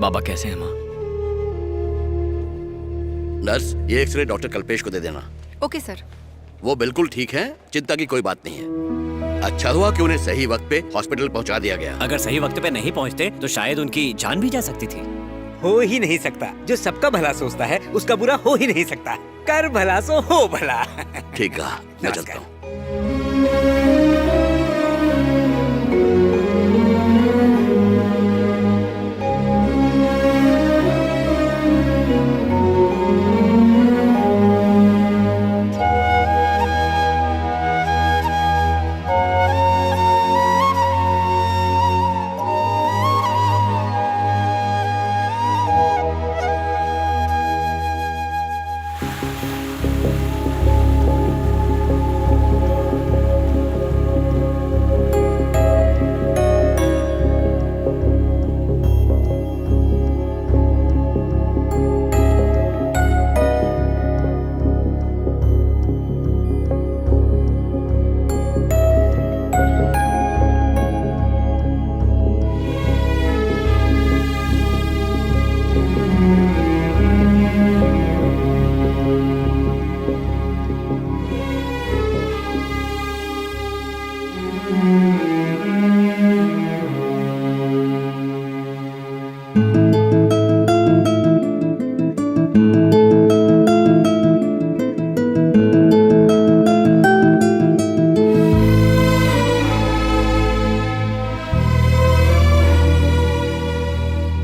बाबा कैसे हैं माँ? नर्स, ये एक्सरे डॉक्टर कल्पेश को दे देना। Okay sir. वो बिल्कुल ठीक है, चिंता की कोई बात नहीं है। अच्छा हुआ कि उन्हें सही वक्त पे हॉस्पिटल पहुंचा दिया गया। अगर सही वक्त पे नहीं पहुंचते तो शायद उनकी जान भी जा सकती थी। हो ही नहीं सकता। जो सबका भला सोचता है उसका बुरा हो ही नहीं सकता। कर भला सो हो भला। ठीक है, मैं चलता हूँ।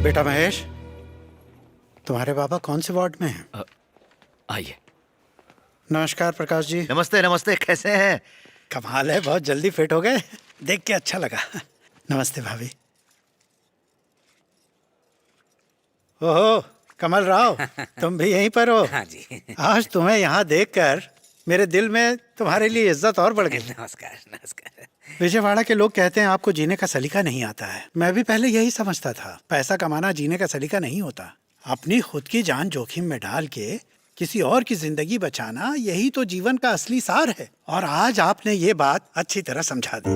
बेटा महेश, तुम्हारे बाबा कौन से वार्ड में हैं? आइए। नमस्कार प्रकाश जी। नमस्ते नमस्ते, कैसे हैं? कमाल है, बहुत जल्दी फिट हो गए, देख के अच्छा लगा। नमस्ते भाभी। ओहो कमल राव, तुम भी यहीं पर हो? हाँ जी। आज तुम्हें यहाँ देखकर मेरे दिल में तुम्हारे लिए इज्जत और बढ़ गई। नमस्कार नमस्कार। विजयवाड़ा के लोग कहते हैं आपको जीने का सलीका नहीं आता है। मैं भी पहले यही समझता था, पैसा कमाना जीने का सलीका नहीं होता। अपनी खुद की जान जोखिम में डाल के किसी और की जिंदगी बचाना, यही तो जीवन का असली सार है। और आज आपने ये बात अच्छी तरह समझा दी।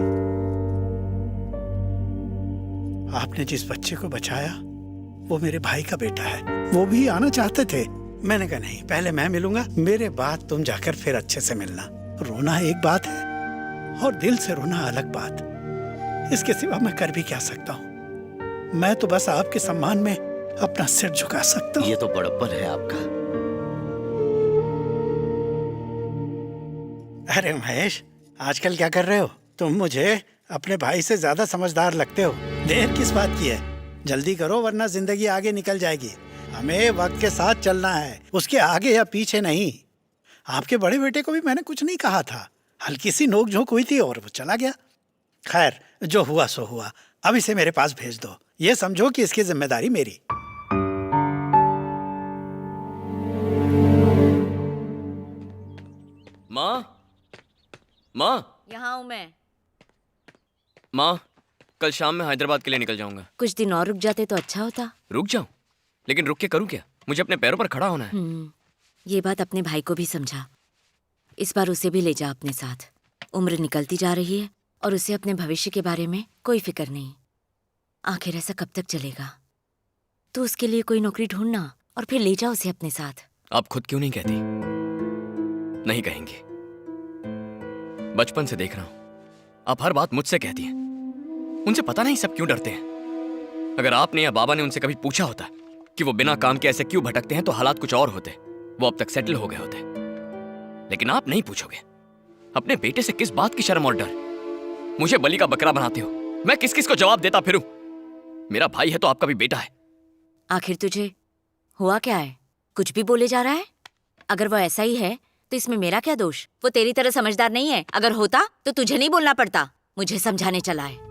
आपने जिस बच्चे को बचाया वो मेरे भाई का बेटा है। वो भी आना चाहते थे, मैंने कहा नहीं, पहले मैं मिलूंगा, मेरे बाद तुम जाकर फिर अच्छे से मिलना। रोना एक बात है और दिल से रोना अलग बात। इसके सिवा मैं कर भी क्या सकता हूँ? मैं तो बस आपके सम्मान में अपना सिर झुका सकता हूँ। ये तो बड़प्पन है आपका। अरे महेश, आजकल क्या कर रहे हो? तुम मुझे अपने भाई से ज्यादा समझदार लगते हो। देर किस बात की है? जल्दी करो वरना जिंदगी आगे निकल जाएगी। हमें वक्त के साथ चलना है, उसके आगे या पीछे नहीं। आपके बड़े बेटे को भी मैंने कुछ नहीं कहा था, हल्की सी नोक झोंक हुई थी और वो चला गया। खैर, जो हुआ सो हुआ। अब इसे मेरे पास भेज दो, ये समझो कि इसकी जिम्मेदारी मेरी। माँ, माँ, यहाँ हूँ मैं। माँ, कल शाम में हैदराबाद के लिए निकल जाऊंगा। कुछ दिन और रुक जाते तो अच्छा होता। रुक जाऊं? लेकिन रुक के करूं क्या? मुझे अपने पैरों पर खड़ा होना है। ये बात अपने भाई को भी समझा। इस बार उसे भी ले जा अपने साथ। उम्र निकलती जा रही है और उसे अपने भविष्य के बारे में कोई फिक्र नहीं। आखिर ऐसा कब तक चलेगा? तो उसके लिए कोई नौकरी ढूंढना और फिर ले जा उसे अपने साथ। आप खुद क्यों नहीं कहती? नहीं कहेंगी। बचपन से देख रहा हूं, आप हर बात मुझसे कहती हैं। उनसे पता नहीं सब क्यों डरते हैं। अगर आपने या बाबा ने उनसे कभी पूछा होता कि वो बिना काम के ऐसे क्यों भटकते हैं, तो हालात कुछ और होते, वो अब तक सेटल हो गए होते। लेकिन आप नहीं पूछोगे। अपने बेटे से किस बात की शर्म और डर? मुझे बलि का बकरा बनाते हो। मैं किस किस को जवाब देता फिरूं? मेरा भाई है तो आपका भी बेटा है। आखिर तुझे हुआ क्या है? कुछ भी बोले जा रहा है। अगर वो ऐसा ही है तो इसमें मेरा क्या दोष? वो तेरी तरह समझदार नहीं है। अगर होता तो तुझे नहीं बोलना पड़ता, मुझे समझाने चला है।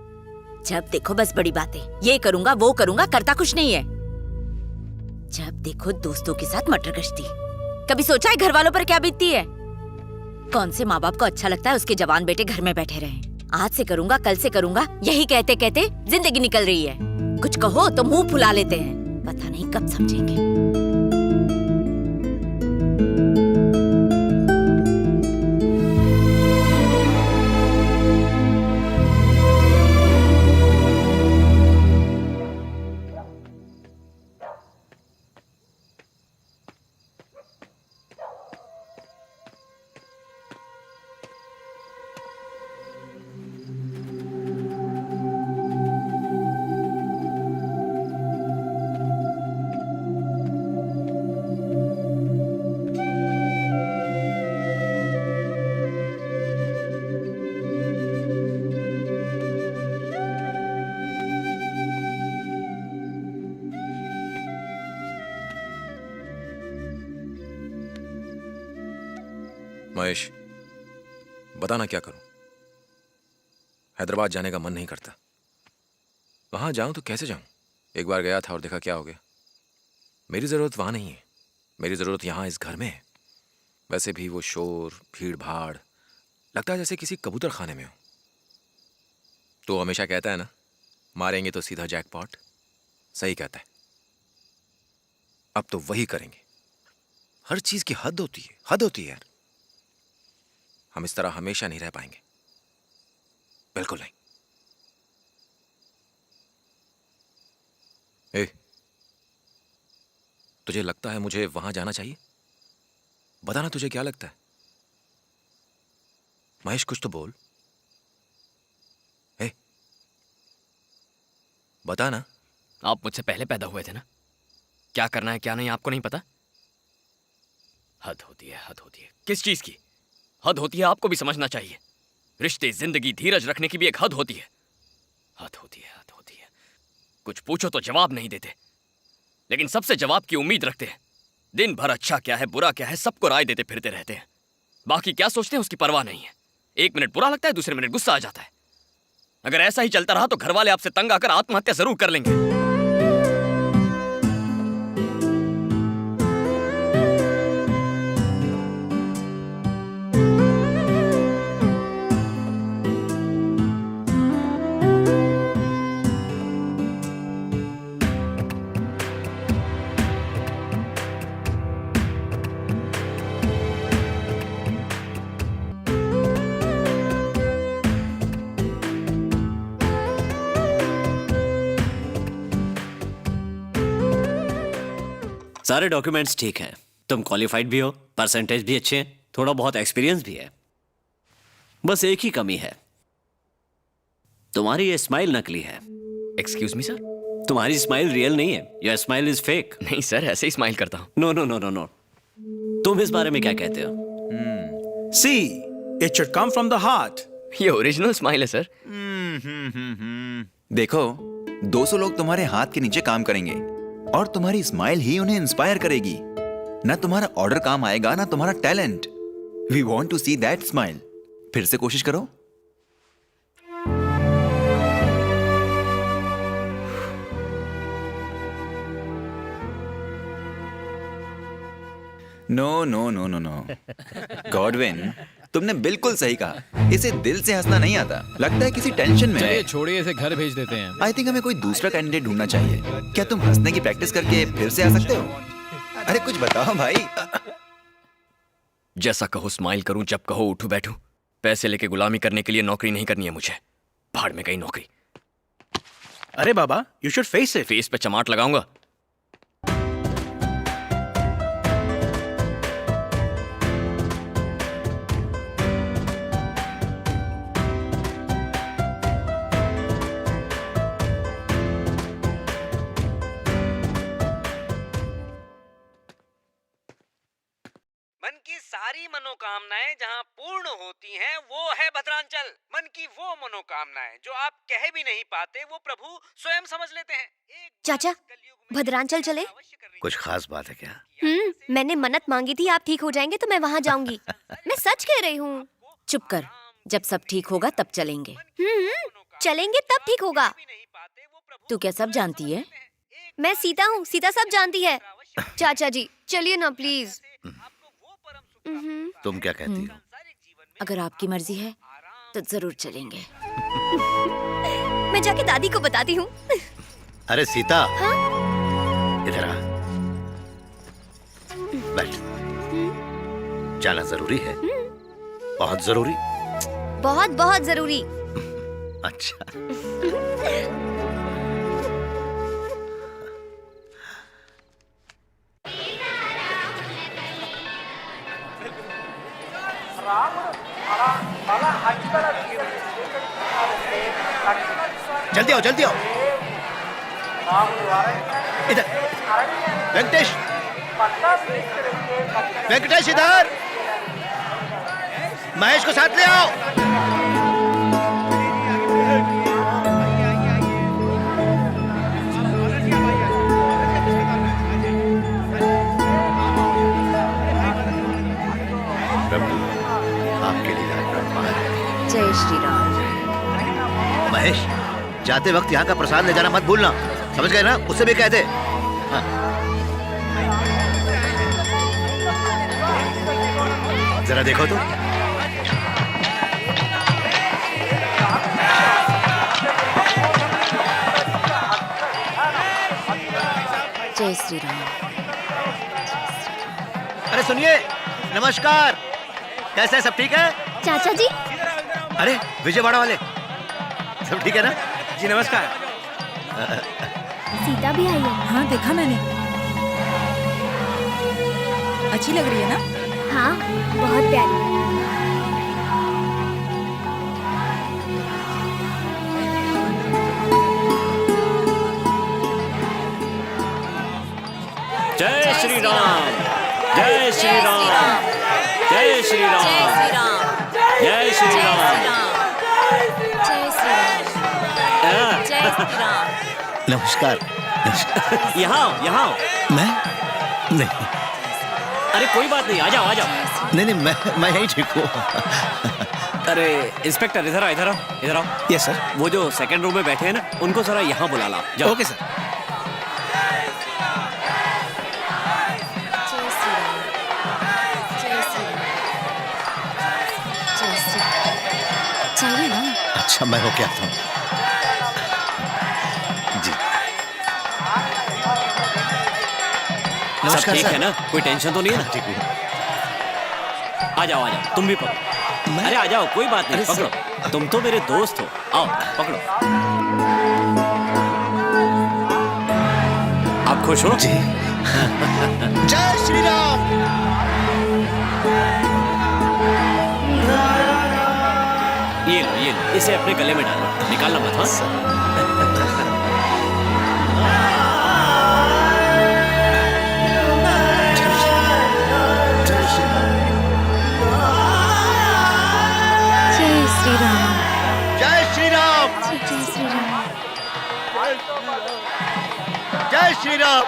जब देखो बस बड़ी बातें, ये करूंगा वो करूंगा, करता कुछ नहीं है। जब देखो दोस्तों के साथ मटर गश्ती। कभी सोचा है घर वालों पर क्या बीतती है? कौन से माँ बाप को अच्छा लगता है उसके जवान बेटे घर में बैठे रहें? आज से करूंगा, कल से करूंगा, यही कहते कहते जिंदगी निकल रही है। कुछ कहो तो मुंह फुला लेते हैं, पता नहीं कब समझेंगे। महेश, बताना क्या करूं? हैदराबाद जाने का मन नहीं करता। वहां जाऊं तो कैसे जाऊं? एक बार गया था और देखा क्या हो गया। मेरी जरूरत वहां नहीं है, मेरी जरूरत यहां इस घर में है। वैसे भी वो शोर, भीड़ भाड़, लगता है जैसे किसी कबूतर खाने में हो। तो हमेशा कहता है ना, मारेंगे तो सीधा जैकपॉट। सही कहता है। अब तो वही करेंगे। हर चीज की हद होती है, हद होती है यार। हम इस तरह हमेशा नहीं रह पाएंगे, बिल्कुल नहीं। ए, तुझे लगता है मुझे वहां जाना चाहिए? बताना तुझे क्या लगता है? महेश, कुछ तो बोल। ए, बता ना। आप मुझसे पहले पैदा हुए थे ना? क्या करना है क्या नहीं आपको नहीं पता? हद होती है, हद होती है। किस चीज की हद होती है? आपको भी समझना चाहिए। रिश्ते, जिंदगी, धीरज रखने की भी एक हद होती है। हद होती है, हद होती है। कुछ पूछो तो जवाब नहीं देते। लेकिन सबसे जवाब की उम्मीद रखते हैं। दिन भर अच्छा क्या है बुरा क्या है सबको राय देते फिरते रहते हैं। बाकी क्या सोचते हैं उसकी परवाह नहीं है। 1 मिनट बुरा लगता है, दूसरे मिनट गुस्सा आ जाता है। अगर ऐसा ही चलता रहा तो घर वाले आपसे तंग आकर आत्महत्या जरूर कर लेंगे। सारे डॉक्यूमेंट्स ठीक हैं। तुम क्वालिफाइड भी हो, परसेंटेज भी अच्छे हैं, थोड़ा बहुत एक्सपीरियंस भी है। बस एक ही कमी है, तुम्हारी ये स्माइल नकली है। Excuse me sir? तुम्हारी स्माइल रियल नहीं है, योर स्माइल इज फेक। नहीं सर, ऐसे ही स्माइल करता हूँ। No no no no no, तुम इस बारे में क्या कहते हो? See it should come from the heart. ये ओरिजिनल स्माइल है सर। देखो 200 लोग तुम्हारे हाथ के नीचे काम करेंगे और तुम्हारी स्माइल ही उन्हें इंस्पायर करेगी। ना तुम्हारा ऑर्डर काम आएगा ना तुम्हारा talent. We want to see that smile. फिर से कोशिश करो। No no no no no Godwin, तुमने बिल्कुल सही कहा। इसे दिल से हंसना नहीं आता, लगता है किसी टेंशन में है। चलिए छोड़िए, इसे घर भेज देते हैं। आई थिंक हमें कोई दूसरा कैंडिडेट ढूंढना चाहिए। क्या तुम हंसने की प्रैक्टिस करके फिर से आ सकते हो? अरे कुछ बताओ भाई। जैसा कहो स्माइल करूं, जब कहो उठूं बैठूं। पैसे लेके गुलामी करने के लिए नौकरी नहीं करनी है मुझे। भाड़ में गई नौकरी। अरे बाबा, you should face it. Face पे चमाट लगाऊंगा। मन की सारी मनोकामनाएं जहाँ पूर्ण होती हैं वो है भद्रांचल। मन की वो मनोकामनाएं जो आप कह भी नहीं पाते वो प्रभु स्वयं समझ लेते हैं। चाचा, भद्रांचल चले? कुछ खास बात है क्या? मैंने मन्नत मांगी थी, आप ठीक हो जाएंगे तो मैं वहाँ जाऊंगी। मैं सच कह रही हूँ। चुप कर, जब सब ठीक होगा तब चलेंगे। चलेंगे तब ठीक होगा। तू क्या सब जानती है? मैं सीता हूँ, सीता सब जानती है। चाचा जी चलिए ना प्लीज। तुम क्या कहती हो? अगर आपकी मर्जी है तो जरूर चलेंगे। मैं जाके दादी को बताती हूँ। अरे सीता, इधर आ, बैठ। जाना जरूरी है? बहुत जरूरी? बहुत बहुत जरूरी। अच्छा। जल्दी आओ, जल्दी आओ। इधर वेंकटेश, वेंकटेश इधर। महेश को साथ ले आओ। प्रभु आपके लिए जय श्री राम। महेश, जाते वक्त यहाँ का प्रसाद ले जाना मत भूलना, समझ गए ना? उससे भी कह दे। हाँ। जरा देखो तो। जय श्री राम। अरे सुनिए, नमस्कार। कैसे है, सब ठीक है? चाचा जी। अरे विजयवाड़ा वाले, सब ठीक है ना? जी नमस्कार। सीता भी आई है। हाँ देखा मैंने। अच्छी लग रही है ना? हाँ बहुत प्यारी। जय श्री राम, जय श्री राम, जय श्री राम, जय श्री राम, जय श्री राम। जय श्री राम। नमस्कार। यहाँ आओ, यहाँ आओ। मैं नहीं अरे कोई बात नहीं, आ जाओ आ जाओ। नहीं मैं यही ठीक हूँ। अरे इंस्पेक्टर इधर आओ इधर आओ इधर आओ। Yes sir. वो जो सेकंड रूम में बैठे हैं ना, उनको जरा यहाँ बुला लाओ। जाओ। Okay sir. चाहिए ना। अच्छा मैं होके आता हूँ। जी सब ठीक है ना, कोई टेंशन तो नहीं है ना? ठीक है। आ जाओ तुम भी पकड़ो। अरे आ जाओ, कोई बात नहीं, पकड़ो। तुम तो मेरे दोस्त हो, आओ पकड़ो। आप खुश हो? जी। जय श्री राम। ये लो इसे अपने गले में डालो, निकालना मत। हाँ जय श्री राम। जय श्री राम। जय श्री राम। जय श्री राम।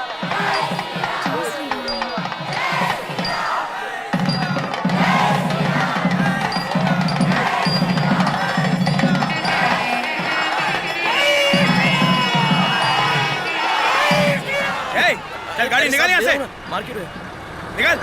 चल गाड़ी निकाल यहाँ से। मार क्यों रहे? निकाल।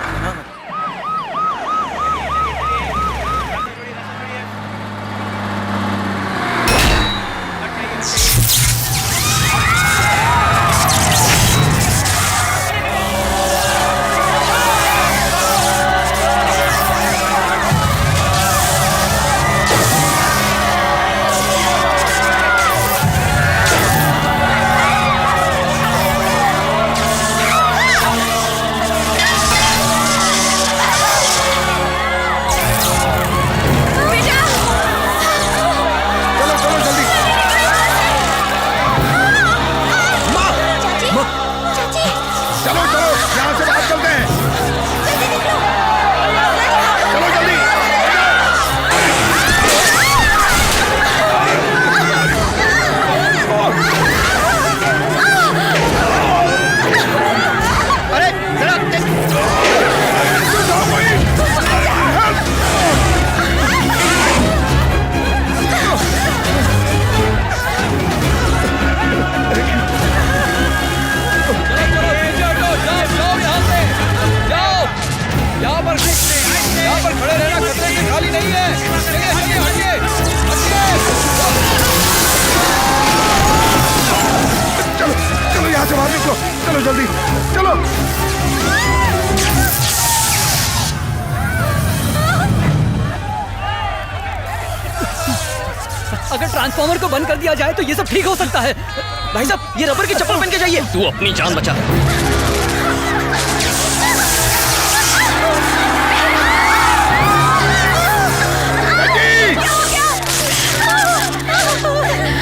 चलो जल्दी चलो। अगर ट्रांसफार्मर को बंद कर दिया जाए तो ये सब ठीक हो सकता है। भाई साहब ये रबर की चप्पल पहन के जाइए। तू अपनी जान बचा।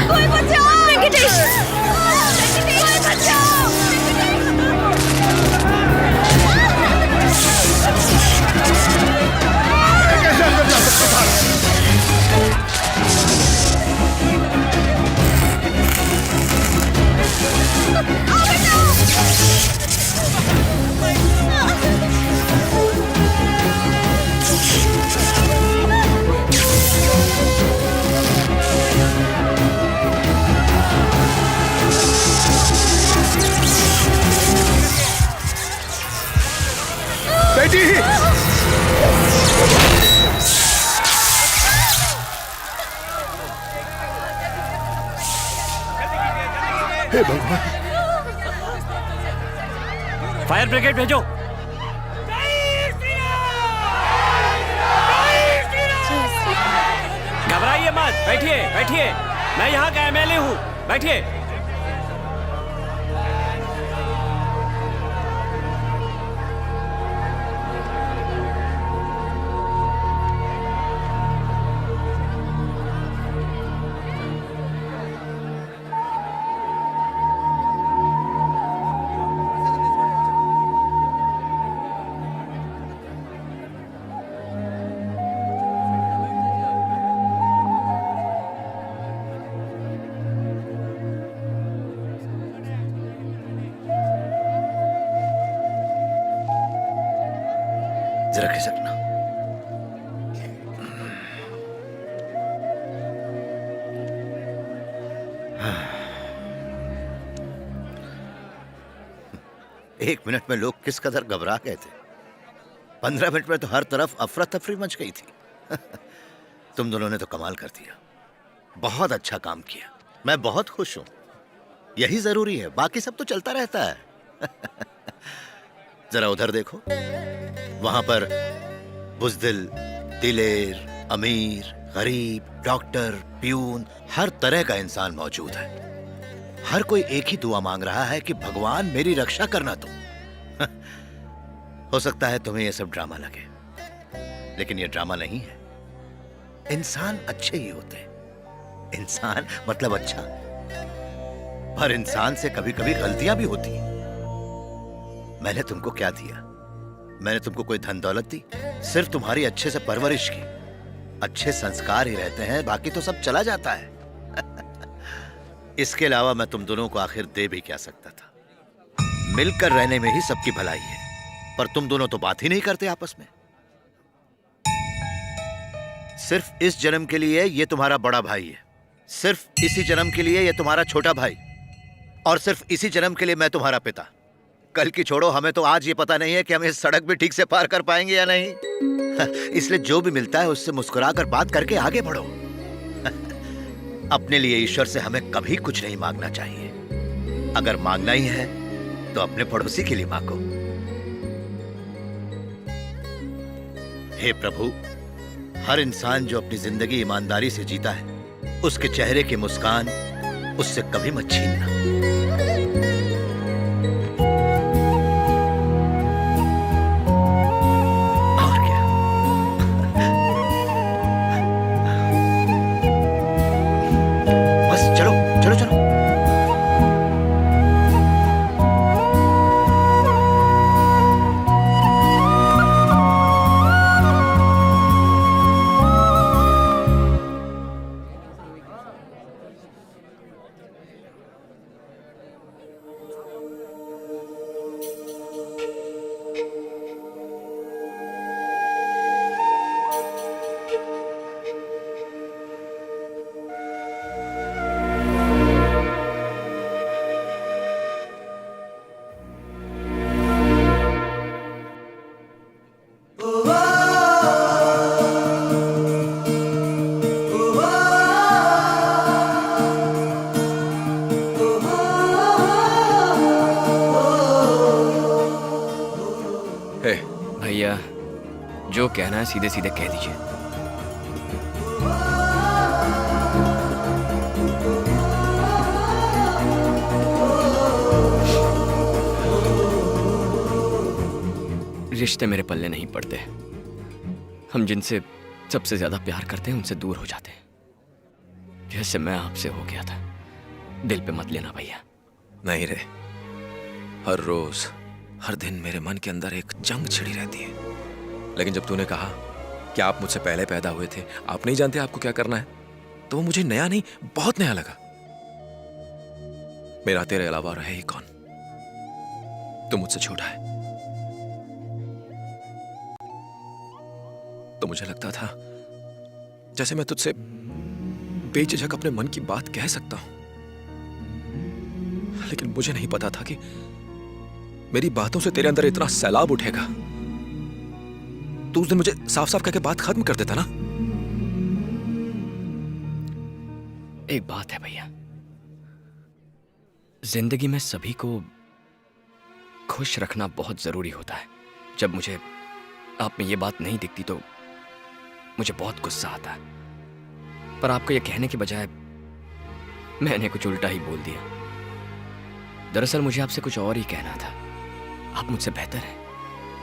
कोई बचाओ! वेंकटेश! कोई बचाओ! कैसे अंदर जा सकते हैं? बेटी हे भगवान। फायर ब्रिगेड भेजो। घबराइए मत, बैठिए बैठिए, मैं यहाँ का एमएलए हूँ, बैठिए। जरा खिसकना। एक मिनट में लोग किस कदर घबरा गए थे। 15 मिनट में तो हर तरफ अफरा तफरी मच गई थी। तुम दोनों ने तो कमाल कर दिया, बहुत अच्छा काम किया। मैं बहुत खुश हूं। यही जरूरी है, बाकी सब तो चलता रहता है। जरा उधर देखो, वहां पर बुजदिल, दिलेर, अमीर, गरीब, डॉक्टर, प्यून, हर तरह का इंसान मौजूद है। हर कोई एक ही दुआ मांग रहा है कि भगवान मेरी रक्षा करना तुम। हो सकता है तुम्हें यह सब ड्रामा लगे, लेकिन यह ड्रामा नहीं है। इंसान अच्छे ही होते हैं। इंसान मतलब अच्छा, पर इंसान से कभी कभी गलतियां भी होती हैं। मैंने तुमको क्या दिया? मैंने तुमको कोई धन दौलत दी? सिर्फ तुम्हारी अच्छे से परवरिश की। अच्छे संस्कार ही रहते हैं, बाकी तो सब चला जाता है। इसके अलावा मैं तुम दोनों को आखिर दे भी क्या सकता था। मिलकर रहने में ही सबकी भलाई है, पर तुम दोनों तो बात ही नहीं करते आपस में। सिर्फ इस जन्म के लिए ये तुम्हारा बड़ा भाई है, सिर्फ इसी जन्म के लिए ये तुम्हारा छोटा भाई, और सिर्फ इसी जन्म के लिए मैं तुम्हारा पिता। कल की छोड़ो, हमें तो आज ये पता नहीं है कि हम इस सड़क भी ठीक से पार कर पाएंगे या नहीं। इसलिए जो भी मिलता है उससे मुस्कुराकर बात करके आगे बढ़ो। अपने लिए ईश्वर से हमें कभी कुछ नहीं मांगना चाहिए। अगर मांगना ही है तो अपने पड़ोसी के लिए मांगो। हे प्रभु, हर इंसान जो अपनी जिंदगी ईमानदारी से जीता है, उसके चेहरे की मुस्कान उससे कभी मत छीनना। भैया, जो कहना है सीधे सीधे कह दीजिए। रिश्ते मेरे पल्ले नहीं पड़ते। हम जिनसे सबसे ज्यादा प्यार करते हैं उनसे दूर हो जाते हैं, जैसे मैं आपसे हो गया था। दिल पे मत लेना भैया। नहीं रे, हर रोज हर दिन मेरे मन के अंदर एक जंग छिड़ी रहती है। लेकिन जब तूने कहा कि आप मुझसे पहले पैदा हुए थे, आप नहीं जानते आपको क्या करना है, तो वो मुझे नया नहीं, बहुत नया लगा। मेरा तेरे अलावा रहे ही कौन? तू मुझसे छोटा है। तो मुझे लगता था जैसे मैं तुझसे बेझिझक अपने मन की बात कह सकता हूं, लेकिन मुझे नहीं पता था कि मेरी बातों से तेरे अंदर इतना सैलाब उठेगा। तू उस दिन मुझे साफ साफ कह के बात खत्म कर देता ना। एक बात है भैया, जिंदगी में सभी को खुश रखना बहुत जरूरी होता है। जब मुझे आप में ये बात नहीं दिखती तो मुझे बहुत गुस्सा आता है, पर आपको ये कहने के बजाय मैंने कुछ उल्टा ही बोल दिया। दरअसल मुझे आपसे कुछ और ही कहना था। आप मुझसे बेहतर हैं,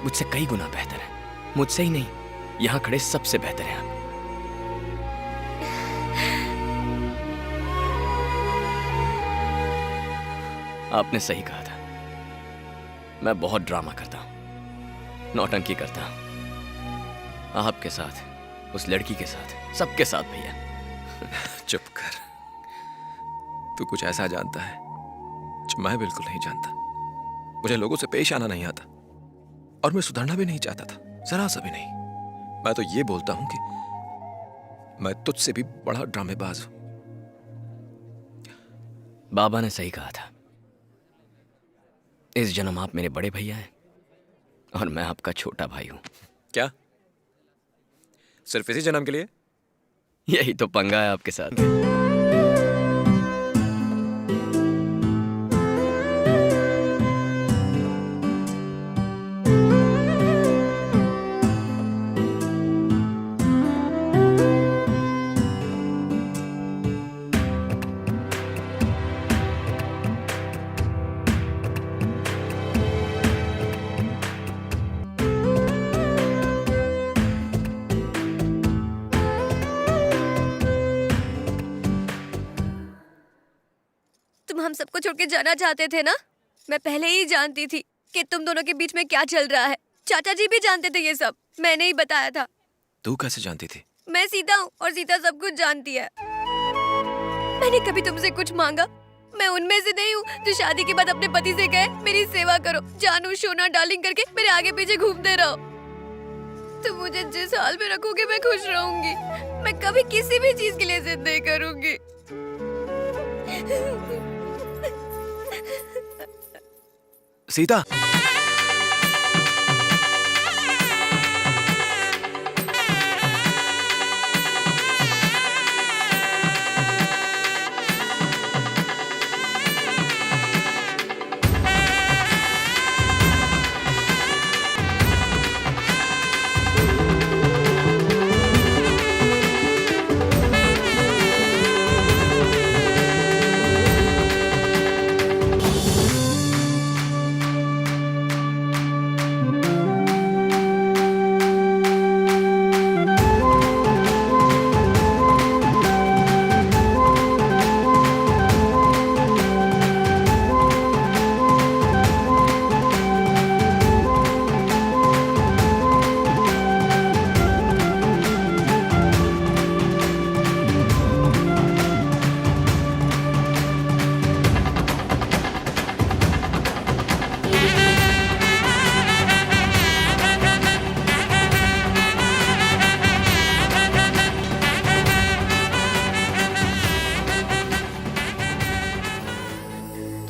मुझसे कई गुना बेहतर हैं। मुझसे ही नहीं, यहां खड़े सबसे बेहतर हैं आप। आपने सही कहा था, मैं बहुत ड्रामा करता हूं, नौटंकी करता हूं। आपके साथ, उस लड़की के साथ, सबके साथ भैया। चुप कर। तू कुछ ऐसा जानता है जो मैं बिल्कुल नहीं जानता। मुझे लोगों से पेश आना नहीं आता और मैं सुधरना भी नहीं चाहता था। जरा सा भी नहीं। मैं तो ये बोलता हूं कि मैं तुझसे भी बड़ा ड्रामेबाज हूं। बाबा ने सही कहा था, इस जन्म आप मेरे बड़े भैया हैं और मैं आपका छोटा भाई हूं। क्या सिर्फ इसी जन्म के लिए? यही तो पंगा है आपके साथ। तुम हम सबको छोड़ के जाना चाहते थे ना? मैं पहले ही जानती थी कि तुम दोनों के बीच में क्या चल रहा है। चाचा जी भी जानते थे ये सब, मैंने ही बताया था। तू कैसे जानती थी? मैं सीता हूँ और सीता सब कुछ जानती है। मैंने कभी तुमसे कुछ मांगा? मैं उनमें से नहीं हूँ जो शादी के बाद अपने पति से कहे मेरी सेवा करो, जानू सोना डार्लिंग करके मेरे आगे पीछे घूमते रहो। तुम मुझे जिस हाल में रखोगे मैं खुश रहूंगी। मैं कभी किसी भी चीज के लिए जिद नहीं करूंगी। सीता,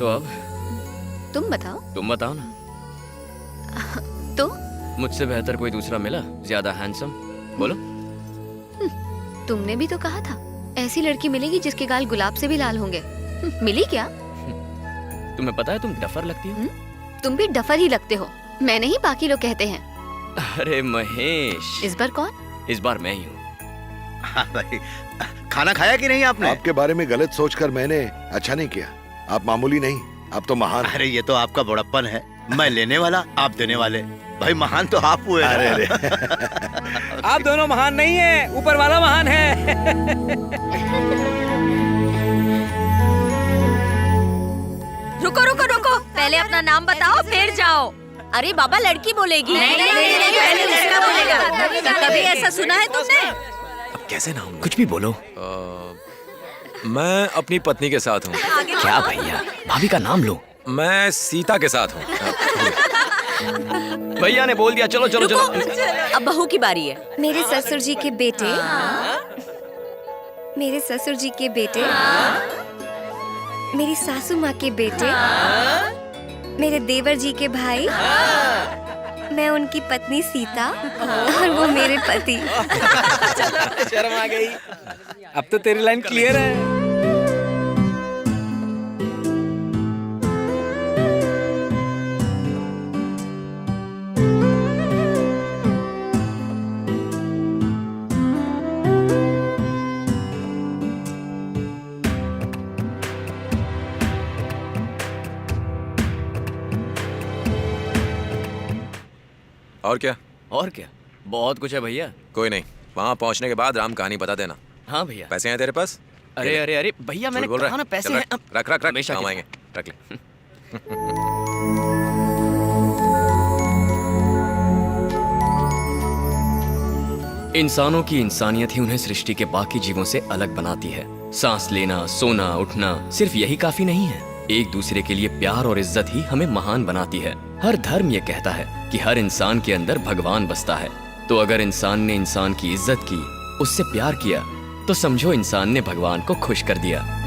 तो अब तुम बताओ। तुम बताओ ना। तो मुझसे बेहतर कोई दूसरा मिला, ज्यादा हैंडसम? बोलो। तुमने भी तो कहा था ऐसी लड़की मिलेगी जिसके गाल गुलाब से भी लाल होंगे। मिली क्या? तुम्हें पता है तुम डफर लगती हो। तुम भी डफर ही लगते हो। मैं नहीं, बाकी लोग कहते हैं। अरे महेश, इस बार कौन? इस बार मैं ही हूँ। हाँ भाई, खाना खाया कि नहीं आपने? आपके बारे में गलत सोचकर मैंने अच्छा नहीं किया। आप मामूली नहीं, आप तो महान। अरे ये तो आपका बड़प्पन है, मैं लेने वाला आप देने वाले। भाई महान तो आप हुए। अरे अरे आप दोनों महान नहीं है, ऊपर वाला महान है। रुको रुको रुको, पहले अपना नाम बताओ फिर जाओ। अरे बाबा, लड़की बोलेगी। नहीं, पहले उसका बोलेगा। कभी ऐसा सुना है तुमने? अब कैसे नाम? कुछ भी बोलो। मैं अपनी पत्नी के साथ हूँ। क्या भैया, भाभी का नाम लो। मैं सीता के साथ हूँ। भैया ने बोल दिया, चलो चलो चलो। अब बहू की बारी है। मेरे ससुर जी के बेटे, मेरे ससुर जी के बेटे, मेरी सासू माँ के बेटे, मेरे देवर जी के भाई, मैं उनकी पत्नी सीता और वो मेरे पति। शर्म आ गई। अब तो तेरी लाइन क्लियर है। और क्या? और क्या, बहुत कुछ है भैया। कोई नहीं, वहाँ पहुँचने के बाद राम कहानी बता देना। हाँ भैया। पैसे हैं तेरे पास? अरे अरे अरे भैया, मैंने कहा ना पैसे हैं। रख रख रख, हमेशा काम की आएंगे, रख ले। इंसानों की इंसानियत ही उन्हें सृष्टि के बाकी जीवों से अलग बनाती है। सांस लेना, सोना, उठना, सिर्फ यही काफी नहीं है। एक दूसरे के लिए प्यार और इज्जत ही हमें महान बनाती है। हर धर्म ये कहता है कि हर इंसान के अंदर भगवान बसता है। तो अगर इंसान ने इंसान की इज्जत की, उससे प्यार किया, तो समझो इंसान ने भगवान को खुश कर दिया।